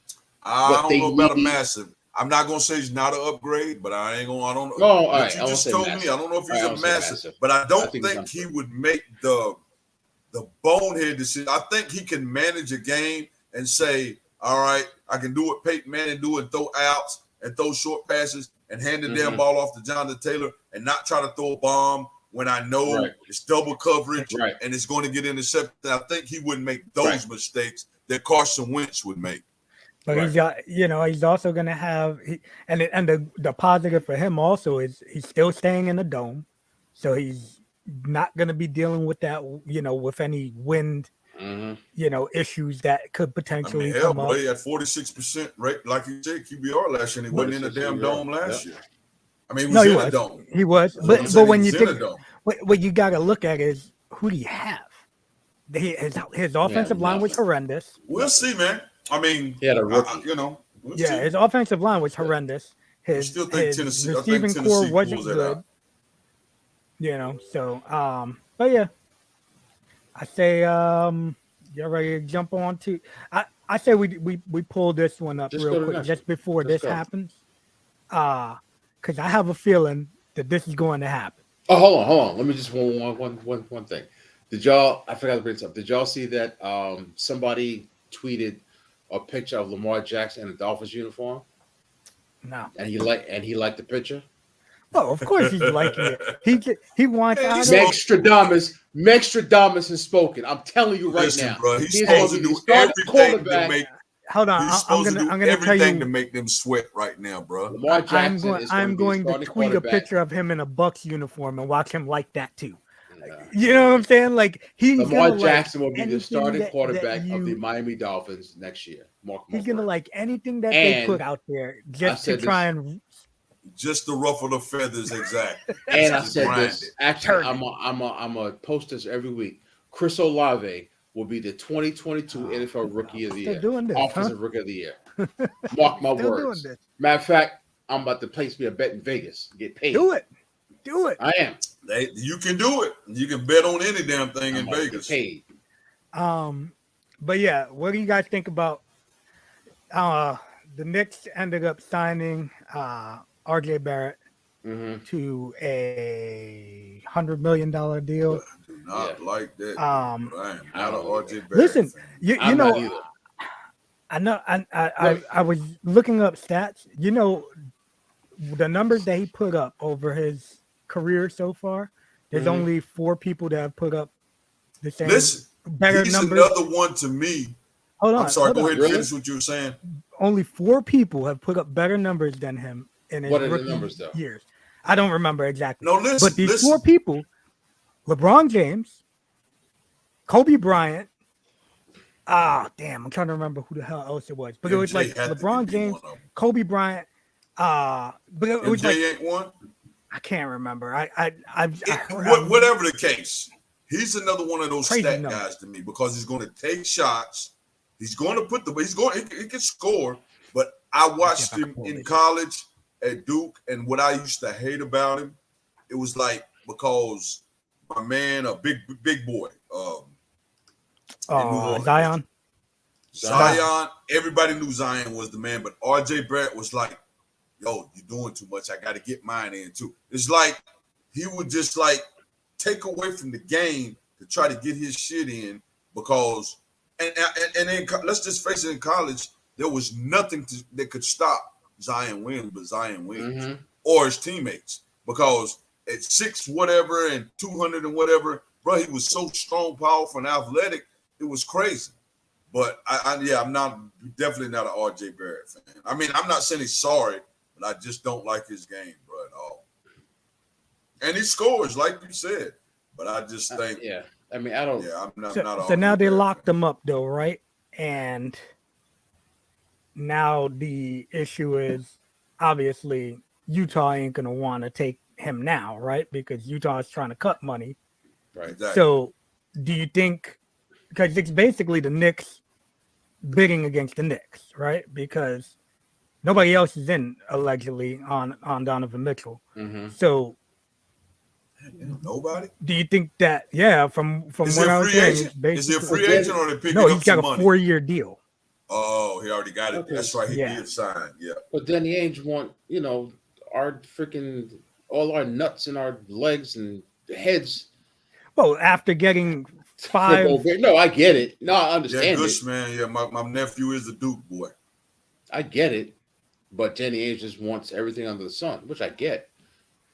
I don't know about a massive. I'm not going to say he's not an upgrade, but I ain't going. I don't know. No, what you just told me. I don't know if he's a massive, but I don't think he would make the bonehead decision. I think he can manage a game and say, all right, I can do what Peyton Manning do and throw outs and throw short passes and hand the damn ball off to Jonathan Taylor and not try to throw a bomb when I know it's double coverage and it's going to get intercepted. I think he wouldn't make those mistakes that Carson Wentz would make. But he's got, he's also going to have, and the positive for him also is he's still staying in the dome. So he's not going to be dealing with that, with any wind, issues that could potentially come up. He had 46% rate, like you said, QBR last year, and he wasn't in the damn dome last year. I mean, he was in the dome. He was. But when you think, what you got to look at is who do you have? His offensive line was horrendous. We'll see, man. I mean, he had a rookie. We'll see. His offensive line was horrendous. His receiving core wasn't good. But yeah, I say, you're ready to jump on to. I say we pull this one up real quick just before this happens, because I have a feeling that this is going to happen. Oh, hold on. Let me just one thing. Did y'all? I forgot to bring this up. Did y'all see that somebody tweeted a picture of Lamar Jackson in a Dolphins uniform? No. And he liked the picture. Oh, of course he's liking it. He wants out of Megstradamus has spoken. I'm telling you right now. Bro, he's supposed to do everything to make. Hold on, I'm gonna tell you to make them sweat right now, bro. Lamar Jackson I'm going to tweet a picture of him in a Bucs uniform and watch him like that too. You know what I'm saying? Like Lamar Jackson will be the starting quarterback of the Miami Dolphins next year. He's gonna like anything that they put out there just to try and just to ruffle the feathers, exactly. And I said this. Actually, I'm a post this every week. Chris Olave will be the 2022 NFL Rookie of the Year. Offensive Rookie of the Year. Mark my words. Matter of fact, I'm about to place me a bet in Vegas. Get paid. Do it. I am. You can do it. You can bet on any damn thing in Vegas. Paid. But yeah, what do you guys think about the Knicks ended up signing RJ Barrett to a $100 million deal? I do not like that. I am not an RJ Barrett. Listen, you know, I know. I was looking up stats. You know, the numbers that he put up over his career so far. There's only 4 people that have put up the same. Listen, better he's numbers. Another one to me. Hold on. I'm sorry. Go ahead and finish what you were saying. Only 4 people have put up better numbers than him in his rookie years. I don't remember exactly. No, listen. But these 4 people: LeBron James, Kobe Bryant. Damn, I'm trying to remember who the hell else it was. But it was like LeBron James, Kobe Bryant. But it was like ain't one. I can't remember. Whatever the case, he's another one of those stat guys to me because he's going to take shots. He's going to he can score. But I watched him in college at Duke, and what I used to hate about him, it was like because my man, a big boy, Zion. Everybody knew Zion was the man, but RJ Barrett was like, yo, you're doing too much. I got to get mine in too. It's like he would just like take away from the game to try to get his shit in because, and then let's just face it, in college, there was nothing that could stop Zion Williams but Zion Williams or his teammates because at 6 whatever and 200 and whatever, bro, he was so strong, powerful, and athletic. It was crazy. But I'm definitely not an RJ Barrett fan. I mean, I'm not saying he's sorry, but I just don't like his game, bro, at all. And he scores, like you said. But I just think, I mean, I don't. Yeah, I'm not. So now they locked him up, though, right? And now the issue is obviously Utah ain't gonna want to take him now, right? Because Utah is trying to cut money. Right. Exactly. So, do you think? Because it's basically the Knicks bidding against the Knicks, right? Because nobody else is in allegedly on Donovan Mitchell. Mm-hmm. So nobody. do you think that? Yeah, from what I was hearing, is he a free agent or they picking no? He's He's got a money? 4-year deal. Oh, he already got it. Okay. That's right. He did sign. Yeah. But Danny Ainge want our freaking all our nuts and our legs and heads. Well, after getting 5. No, I get it. No, I understand it. Gush, man. Yeah, my nephew is a Duke boy. I get it. But Danny Ainge just wants everything under the sun, which I get.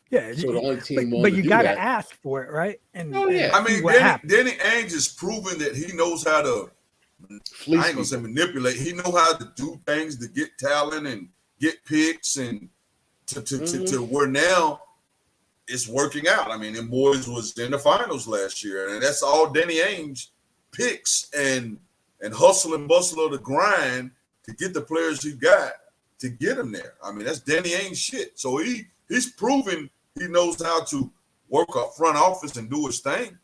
Yeah. So the only team but you got to ask for it, right? And I mean, Danny Ainge is proving that he knows how to manipulate. He knows how to do things to get talent and get picks and to where now it's working out. I mean, them boys was in the finals last year, and that's all Danny Ainge picks and hustle and bustle of the grind to get the players he got to get them there. I mean, that's Danny Ainge shit. So he's proven he knows how to work a front office and do his thing.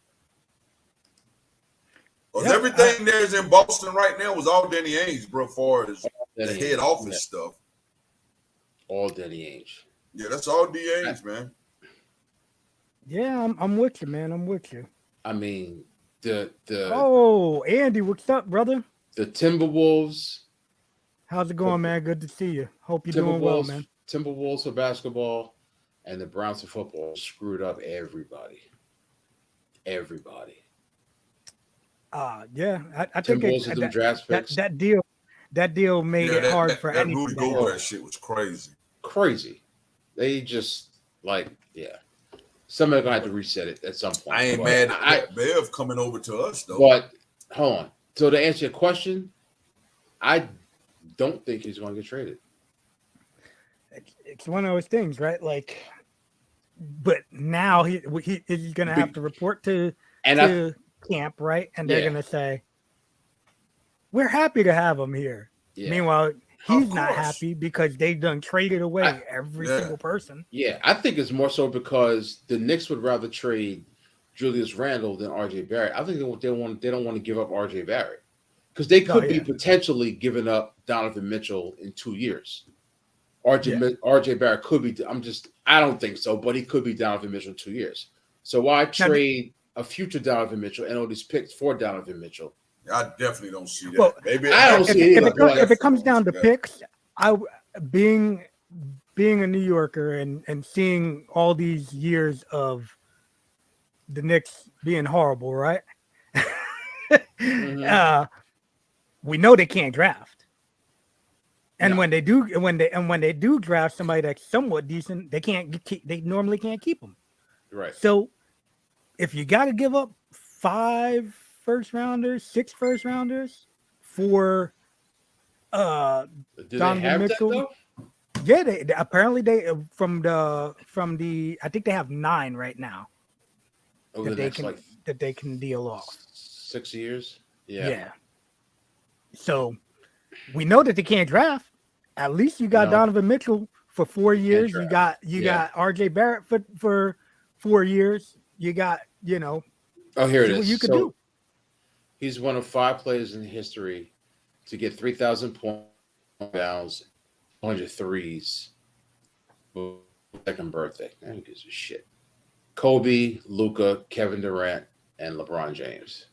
Because everything there's in Boston right now was all Danny Ainge, bro, as far as the head office stuff. All Danny Ainge. Yeah, that's all D Ainge, man. Yeah, I'm with you, man. I'm with you. I mean, Oh, Andy, what's up, brother? The Timberwolves. How's it going, man? Good to see you. Hope you're doing well, man. Timberwolves for basketball and the Browns for football screwed up everybody. Everybody. Yeah, I think that deal made it hard for anyone. Rudy Gobert shit was crazy. Crazy. They just somebody's gonna have to reset it at some point. I ain't mad at Bev coming over to us though. But hold on. So to answer your question, I don't think he's going to get traded. It's one of those things, right? Like, but now he's going to have to report to camp, right? And they're going to say, "We're happy to have him here." Yeah. Meanwhile, he's not happy because they've done traded away every single person. Yeah, I think it's more so because the Knicks would rather trade Julius Randle than RJ Barrett. I think they don't want to give up RJ Barrett because they could be potentially giving up Donovan Mitchell in 2 years. RJ Barrett could be. I don't think so, but he could be Donovan Mitchell in 2 years. So why trade a future Donovan Mitchell and all these picks for Donovan Mitchell? I definitely don't see that. Well, maybe I don't see it. If it comes down to picks, being a New Yorker and seeing all these years of the Knicks being horrible, right? We know they can't draft, and when they do draft somebody that's somewhat decent, they normally can't keep them. Right. So if you got to give up 5 first-rounders, 6 first-rounders for Donovan Mitchell. Yeah, they apparently from the I think they have 9 right now that they can deal off. 6 years. Yeah. So we know that they can't draft. At least you got Donovan Mitchell for 4 years. You got RJ Barrett for 4 years. You got Oh, here it is. What you could do. He's one of 5 players in history to get 3,000 points, 100 threes, second birthday. Who gives a shit? Kobe, Luka, Kevin Durant, and LeBron James.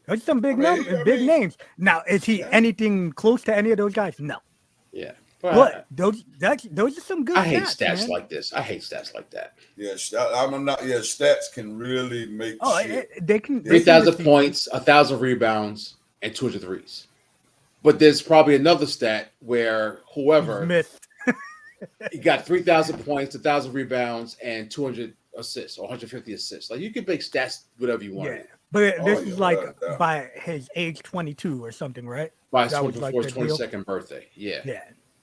Those are some big names. Now, is he anything close to any of those guys? No. Yeah. But those are some good stats. I hate stats man. like this. I hate stats like that. Yeah, I'm not. Yeah, stats can really make. They can 3,000 points, 1,000 rebounds, and 200 threes. But there's probably another stat where whoever missed. He got 3,000 points, 1,000 rebounds, and 200 assists or 150 assists. Like you can make stats whatever you want. Yeah, but this is by his age 22 or something, right? By his 22nd birthday. Yeah.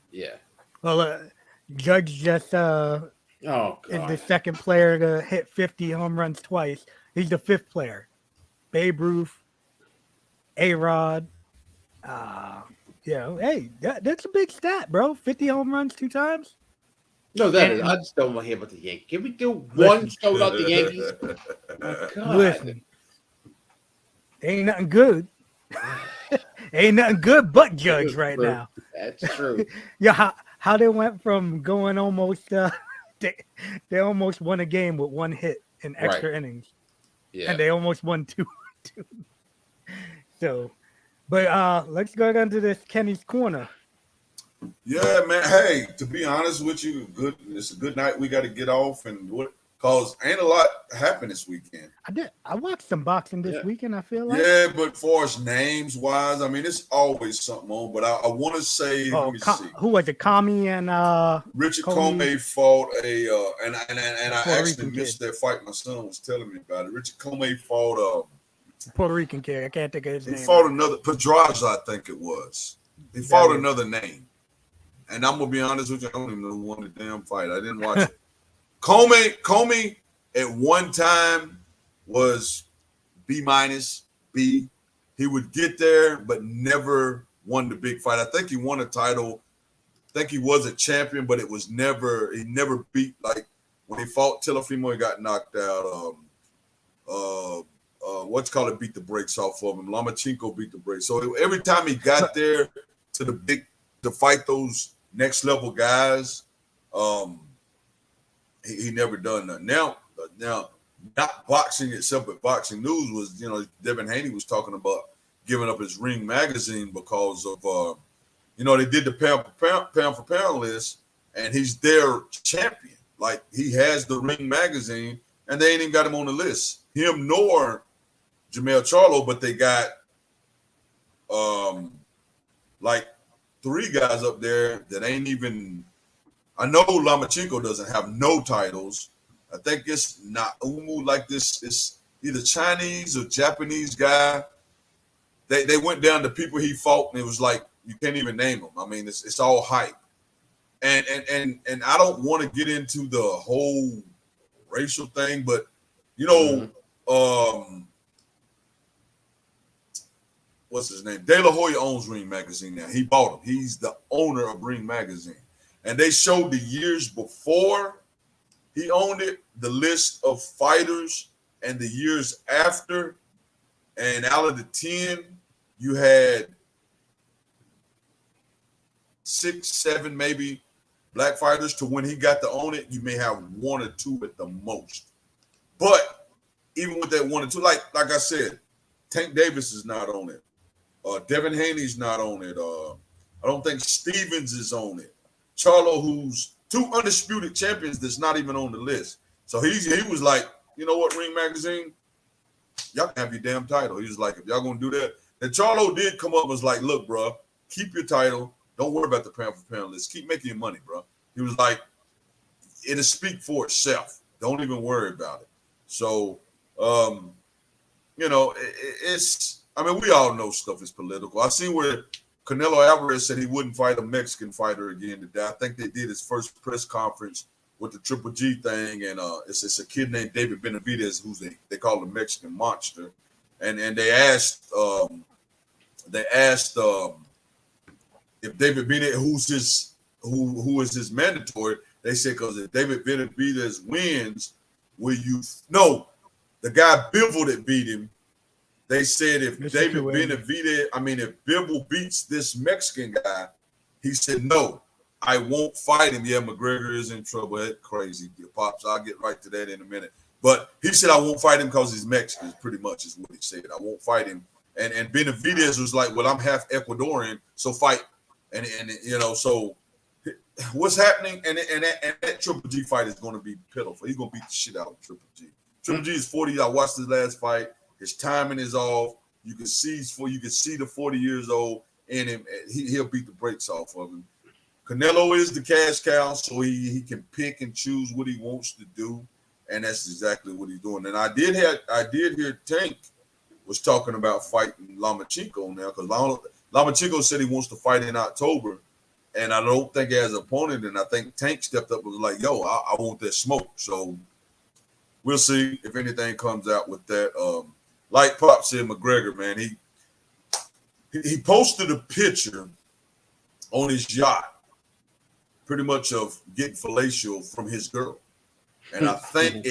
Yeah. Well, Judge just is the second player to hit 50 home runs twice. He's the 5th player. Babe Ruth, A-Rod. Hey, that's a big stat, bro. 50 home runs 2 times. No, I just don't want to hear about the Yankees. Can we do one show about the Yankees? Oh my God. Listen, ain't nothing good. Ain't nothing good but Judge right now. That's true. Yeah, how they went from going almost they almost won a game with one hit in extra innings. Yeah. And they almost won two. So, but let's go down to this Kenny's Corner. Yeah, man. Hey, to be honest with you, it's a good night. We got to get off and what? Cause ain't a lot happened this weekend. I watched some boxing this weekend. I feel like. Yeah, but for as names wise, I mean, it's always something on. But I want to say, let me see. Who was it? Commies and Richard Commies fought and I actually missed that fight. My son was telling me about it. Richard Commies fought Puerto Rican kid. I can't think of his name. He fought another Pedraza, I think it was. He fought another name. And I'm gonna be honest with you, I don't even know who won the damn fight. I didn't watch it. Comey at one time was B-, B. He would get there, but never won the big fight. I think he won a title. I think he was a champion, but he never beat, like when he fought Teofimo, he got knocked out. Beat the brakes off of him. Lomachenko beat the brakes. So every time he got there to fight those next level guys, he never done that. Now, not boxing itself, but boxing news was, Devin Haney was talking about giving up his Ring magazine because of, they did the pound for pound list, and he's their champion. Like, he has the Ring magazine, and they ain't even got him on the list. Him nor Jamel Charlo, but they got like 3 guys up there that ain't even. I know Lomachenko doesn't have no titles. I think it's not Umu like this. It's either Chinese or Japanese guy. They went down to people he fought, and it was like you can't even name them. I mean, it's all hype. And I don't want to get into the whole racial thing, but what's his name? De La Hoya owns Ring magazine now. He bought him. He's the owner of Ring magazine. And they showed the years before he owned it, the list of fighters, and the years after. And out of the 10, you had 6, 7, maybe black fighters. To when he got to own it, you may have 1 or 2 at the most. But even with that 1 or 2, like I said, Tank Davis is not on it. Devin Haney's not on it. I don't think Stevens is on it. Charlo, who's 2 undisputed champions, that's not even on the list. So he was like, you know what, Ring magazine, y'all can have your damn title. He was like, if y'all gonna do that. And Charlo did come up and was like, look, bro, keep your title. Don't worry about the pound for pound list. Keep making your money, bro. He was like, it'll speak for itself. Don't even worry about it. So, it's. I mean, we all know stuff is political. I seen where Canelo Alvarez said he wouldn't fight a Mexican fighter again today. I think they did his first press conference with the Triple G thing, and it's a kid named David Benavidez, who's they call the Mexican Monster, and they asked if David Benavidez, who is his mandatory, they said because if David Benavidez wins, the guy Bivol that beat him. They said if David Benavidez, if Bivol beats this Mexican guy, he said, no, I won't fight him. Yeah, McGregor is in trouble. That's crazy. Pops, I'll get right to that in a minute. But he said, I won't fight him because he's Mexican, pretty much is what he said. I won't fight him. And Benavidez was like, well, I'm half Ecuadorian, so fight. And so what's happening? And that Triple G fight is going to be pitiful. He's going to beat the shit out of Triple G. Triple G is 40. I watched his last fight. His timing is off. You can see the 40 years old in him. He'll beat the brakes off of him. Canelo is the cash cow, so he can pick and choose what he wants to do, and that's exactly what he's doing. And I did hear Tank was talking about fighting Lomachenko now, because Lomachenko said he wants to fight in October, and I don't think he has an opponent. And I think Tank stepped up and was like, "Yo, I want that smoke." So we'll see if anything comes out with that. Like Pop said, McGregor, man, he posted a picture on his yacht, pretty much of getting fellatio from his girl. And I think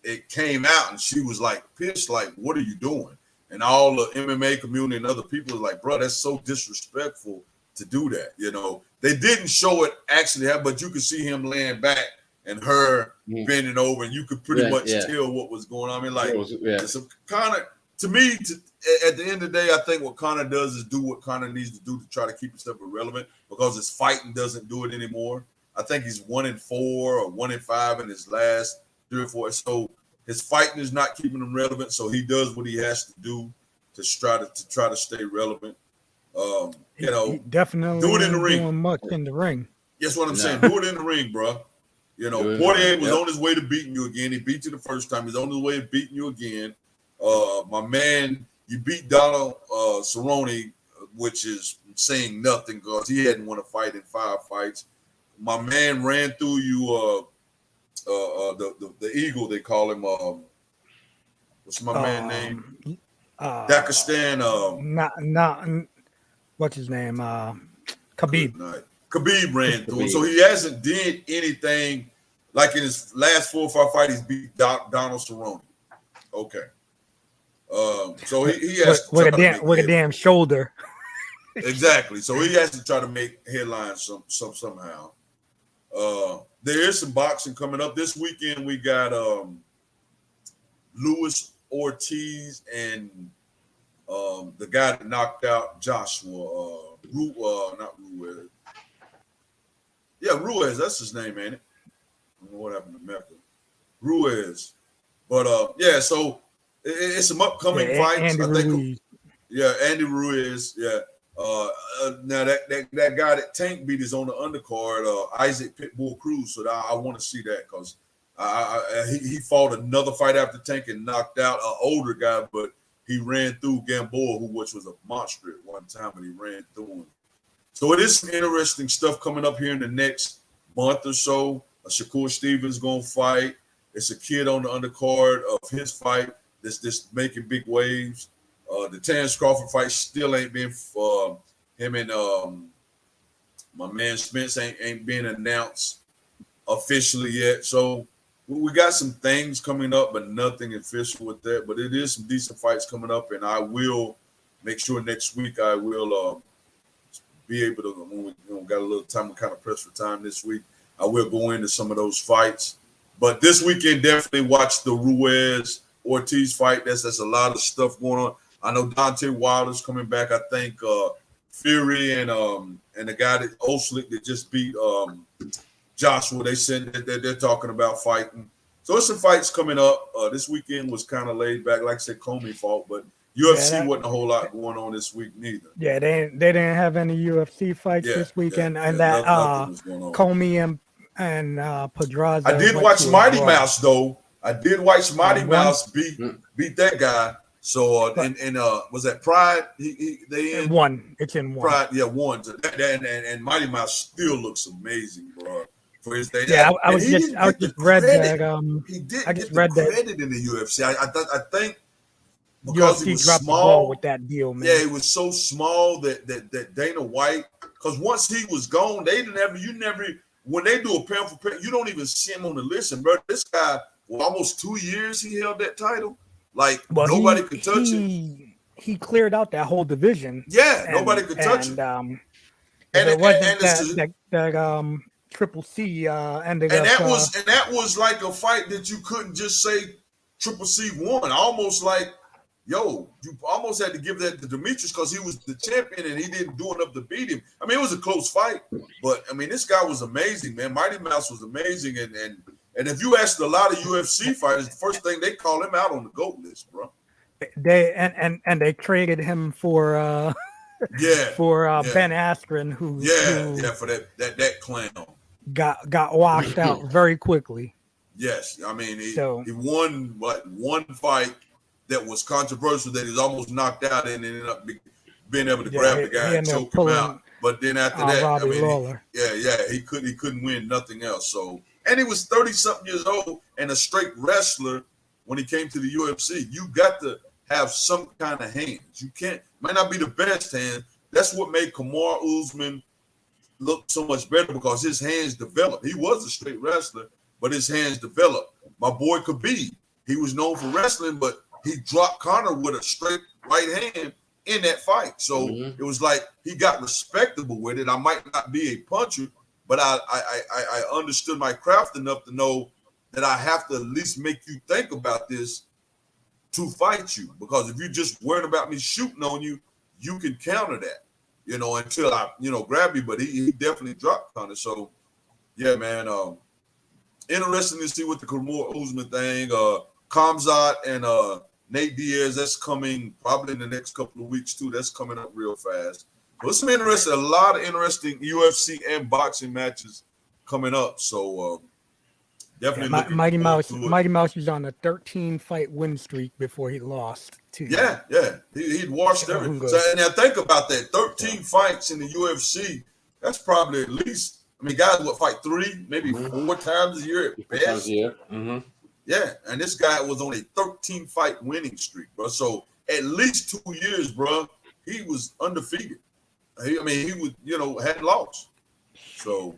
it came out and she was like pissed, like, what are you doing? and all the MMA community and other people are like, bro, that's so disrespectful to do that. You know, they didn't show it actually happen, but you could see him laying back and her bending over, and you could pretty much tell what was going on. I mean, like, it's a Conor, to me, at the end of the day, I think what Conor does is do what Conor needs to do to try to keep himself irrelevant, because his fighting doesn't do it anymore. I think he's 1-4 or 1-5 in his last 3 or 4. So his fighting is not keeping him relevant. So he does what he has to do to try to stay relevant. You know, he definitely do it in the ring. Doing much in the ring. That's what I'm saying. Do it in the ring, bro. You know, Poirier was on his way to beating you again. He beat you the first time. He's on his way to beating you again. My man, you beat Donald Cerrone, which is saying nothing because he hadn't won a fight in 5 fights. My man ran through you. The Eagle, they call him. What's my man name? Dakistan. Not. What's his name? Khabib. Khabib ran through him, so he hasn't did anything like in his last 4 or 5 fights. He's beat Donald Cerrone. Okay. So he has with a damn shoulder. Exactly. So he has to try to make headlines somehow. There is some boxing coming up this weekend. We got Luis Ortiz and the guy that knocked out Joshua. Not Ruiz. Yeah, Ruiz. That's his name, ain't it? I don't know what happened to Mecca. Ruiz. But yeah, so it's some upcoming fights. Andy Ruiz. Andy Ruiz. Yeah. Now that guy that Tank beat is on the undercard, Isaac Pitbull Cruz. So I want to see that because he fought another fight after Tank and knocked out an older guy, but he ran through Gamboa, which was a monster at one time, and he ran through him. So it is some interesting stuff coming up here in the next month or so. Shakur Stevens gonna fight. It's a kid on the undercard of his fight that's making big waves. The Terrence Crawford fight still ain't been him and my man Spence ain't been announced officially yet. So we got some things coming up, but nothing official with that. But it is some decent fights coming up, and I will make sure next week I will be able to, when we got a little time, we kind of pressed for time this week, I will go into some of those fights. But this weekend, definitely watch the Ruiz Ortiz fight. That's a lot of stuff going on. I know Deontay Wilder's coming back. I think Fury and the guy that Oslick that just beat Joshua. They said that they're talking about fighting. So there's some fights coming up. This weekend was kind of laid back, like I said, Comey fought, but UFC wasn't a whole lot going on this week neither. Yeah, they didn't have any UFC fights this weekend, and that Comey and Pedraza. I did watch Mighty Mouse though. I did watch Mighty Mouse beat that guy. So was that Pride? They won. It's in one. Pride, won. So and Mighty Mouse still looks amazing, bro. For his day. Yeah, I just read that. He didn't get the credit in the UFC. I think because he was dropped small the ball with that deal, man. Yeah, it was so small that Dana White, because once he was gone, when they do a pound for pound, you don't even see him on the list. And bro, this guy, almost 2 years he held that title. Like nobody could touch him. He cleared out that whole division. Yeah, nobody could touch him. That Triple C ended up. That was like a fight that you couldn't just say Triple C won. Almost like, you almost had to give that to Demetrius because he was the champion and he didn't do enough to beat him. I mean, it was a close fight, but I mean, this guy was amazing, man. Mighty Mouse was amazing, and if you asked a lot of UFC fighters, the first thing they call him out on the GOAT list, bro. They traded him for Ben Askren, who for that clown got washed out very quickly. Yes, I mean he won one fight that was controversial that he's almost knocked out and ended up being able to grab the guy and choke him out. But then after that, he couldn't win nothing else. So, and he was 30-something years old and a straight wrestler when he came to the UFC. You got to have some kind of hands. You might not be the best hand. That's what made Kamaru Usman look so much better because his hands developed. He was a straight wrestler, but his hands developed. My boy Khabib, he was known for wrestling, but he dropped Conor with a straight right hand in that fight. So it was like he got respectable with it. I might not be a puncher, but I understood my craft enough to know that I have to at least make you think about this to fight you. Because if you're just worried about me shooting on you, you can counter that, until I, grab you. But he definitely dropped on it. So, yeah, man, interesting to see what the Kamaru Usman thing, Khamzat and Nate Diaz, that's coming probably in the next couple of weeks too. That's coming up real fast. But some interesting, a lot of interesting UFC and boxing matches coming up. So definitely. Mighty Mouse was on a 13-fight win streak before he lost to. Yeah. He'd washed everything. So, and now think about that: 13 fights in the UFC. That's probably at least. I mean, guys would fight 3, maybe 4 times a year at best. Yeah, and this guy was on a 13-fight winning streak, bro. So at least 2 years, bro, he was undefeated. He was, hadn't lost. So,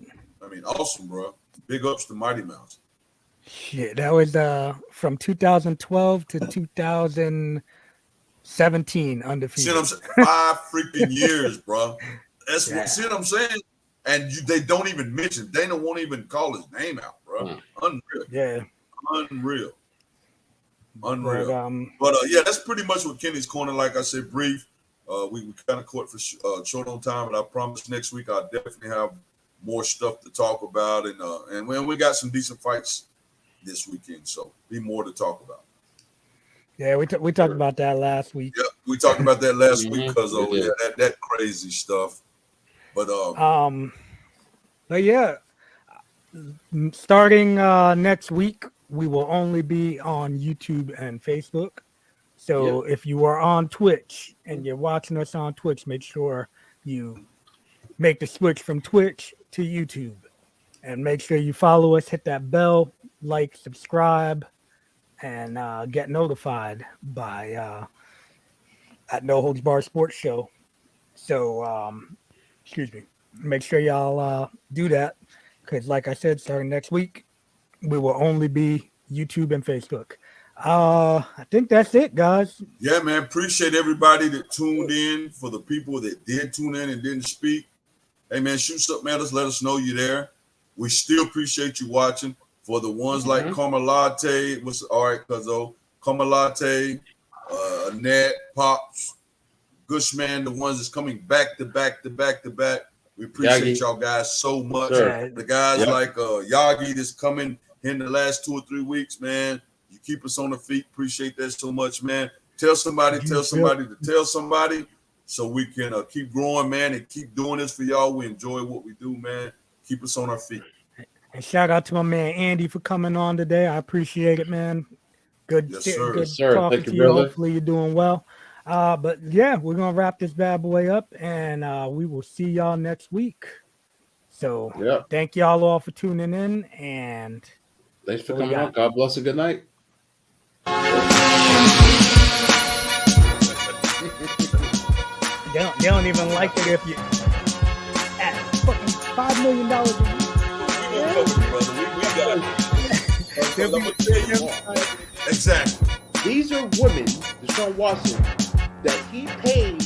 awesome, bro. Big ups to Mighty Mouse. Shit, that was from 2012 to 2017 undefeated. See what I'm saying? 5 freaking years, bro. See what I'm saying? And they don't even mention. Dana won't even call his name out, bro. Unreal. Yeah. Unreal. But that's pretty much what Kenny's Corner. Like I said, brief. We kind of caught for short on time, but I promise next week I'll definitely have more stuff to talk about, and we got some decent fights this weekend, so be more to talk about. Yeah, we talked about that last week. Yeah, we talked about that last week because that crazy stuff. But yeah, starting next week, we will only be on YouTube and Facebook. So if you are on Twitch and you're watching us on Twitch, make sure you make the switch from Twitch to YouTube, and make sure you follow us, hit that bell, like, subscribe, and get notified by at No Holds Bar Sports Show. So, excuse me. Make sure y'all do that, because like I said, starting next week, we will only be YouTube and Facebook. I think that's it, guys. Yeah, man. Appreciate everybody that tuned in. For the people that did tune in and didn't speak, hey, man, shoot something at us. Let us know you're there. We still appreciate you watching. For the ones like Carmelate, what's all right, Cuzzo, Carmelate, Annette, Pops, Gushman, the ones that's coming back to back. We appreciate y'all guys so much. Sure. The guys like Yagi that's coming in the last 2 or 3 weeks, man. You keep us on the feet. Appreciate that so much, man. Tell somebody to tell somebody so we can keep growing, man, and keep doing this for y'all. We enjoy what we do, man. Keep us on our feet. And shout out to my man Andy for coming on today. I appreciate it, man. Good talking to you. Brother. Hopefully you're doing well. But yeah, we're gonna wrap this bad boy up, and we will see y'all next week. So thank y'all all for tuning in, and thanks for coming on. God bless and good night. They don't even like it if you at fucking $5 million a week. Exactly. These are women, Deshaun Watson, that he paid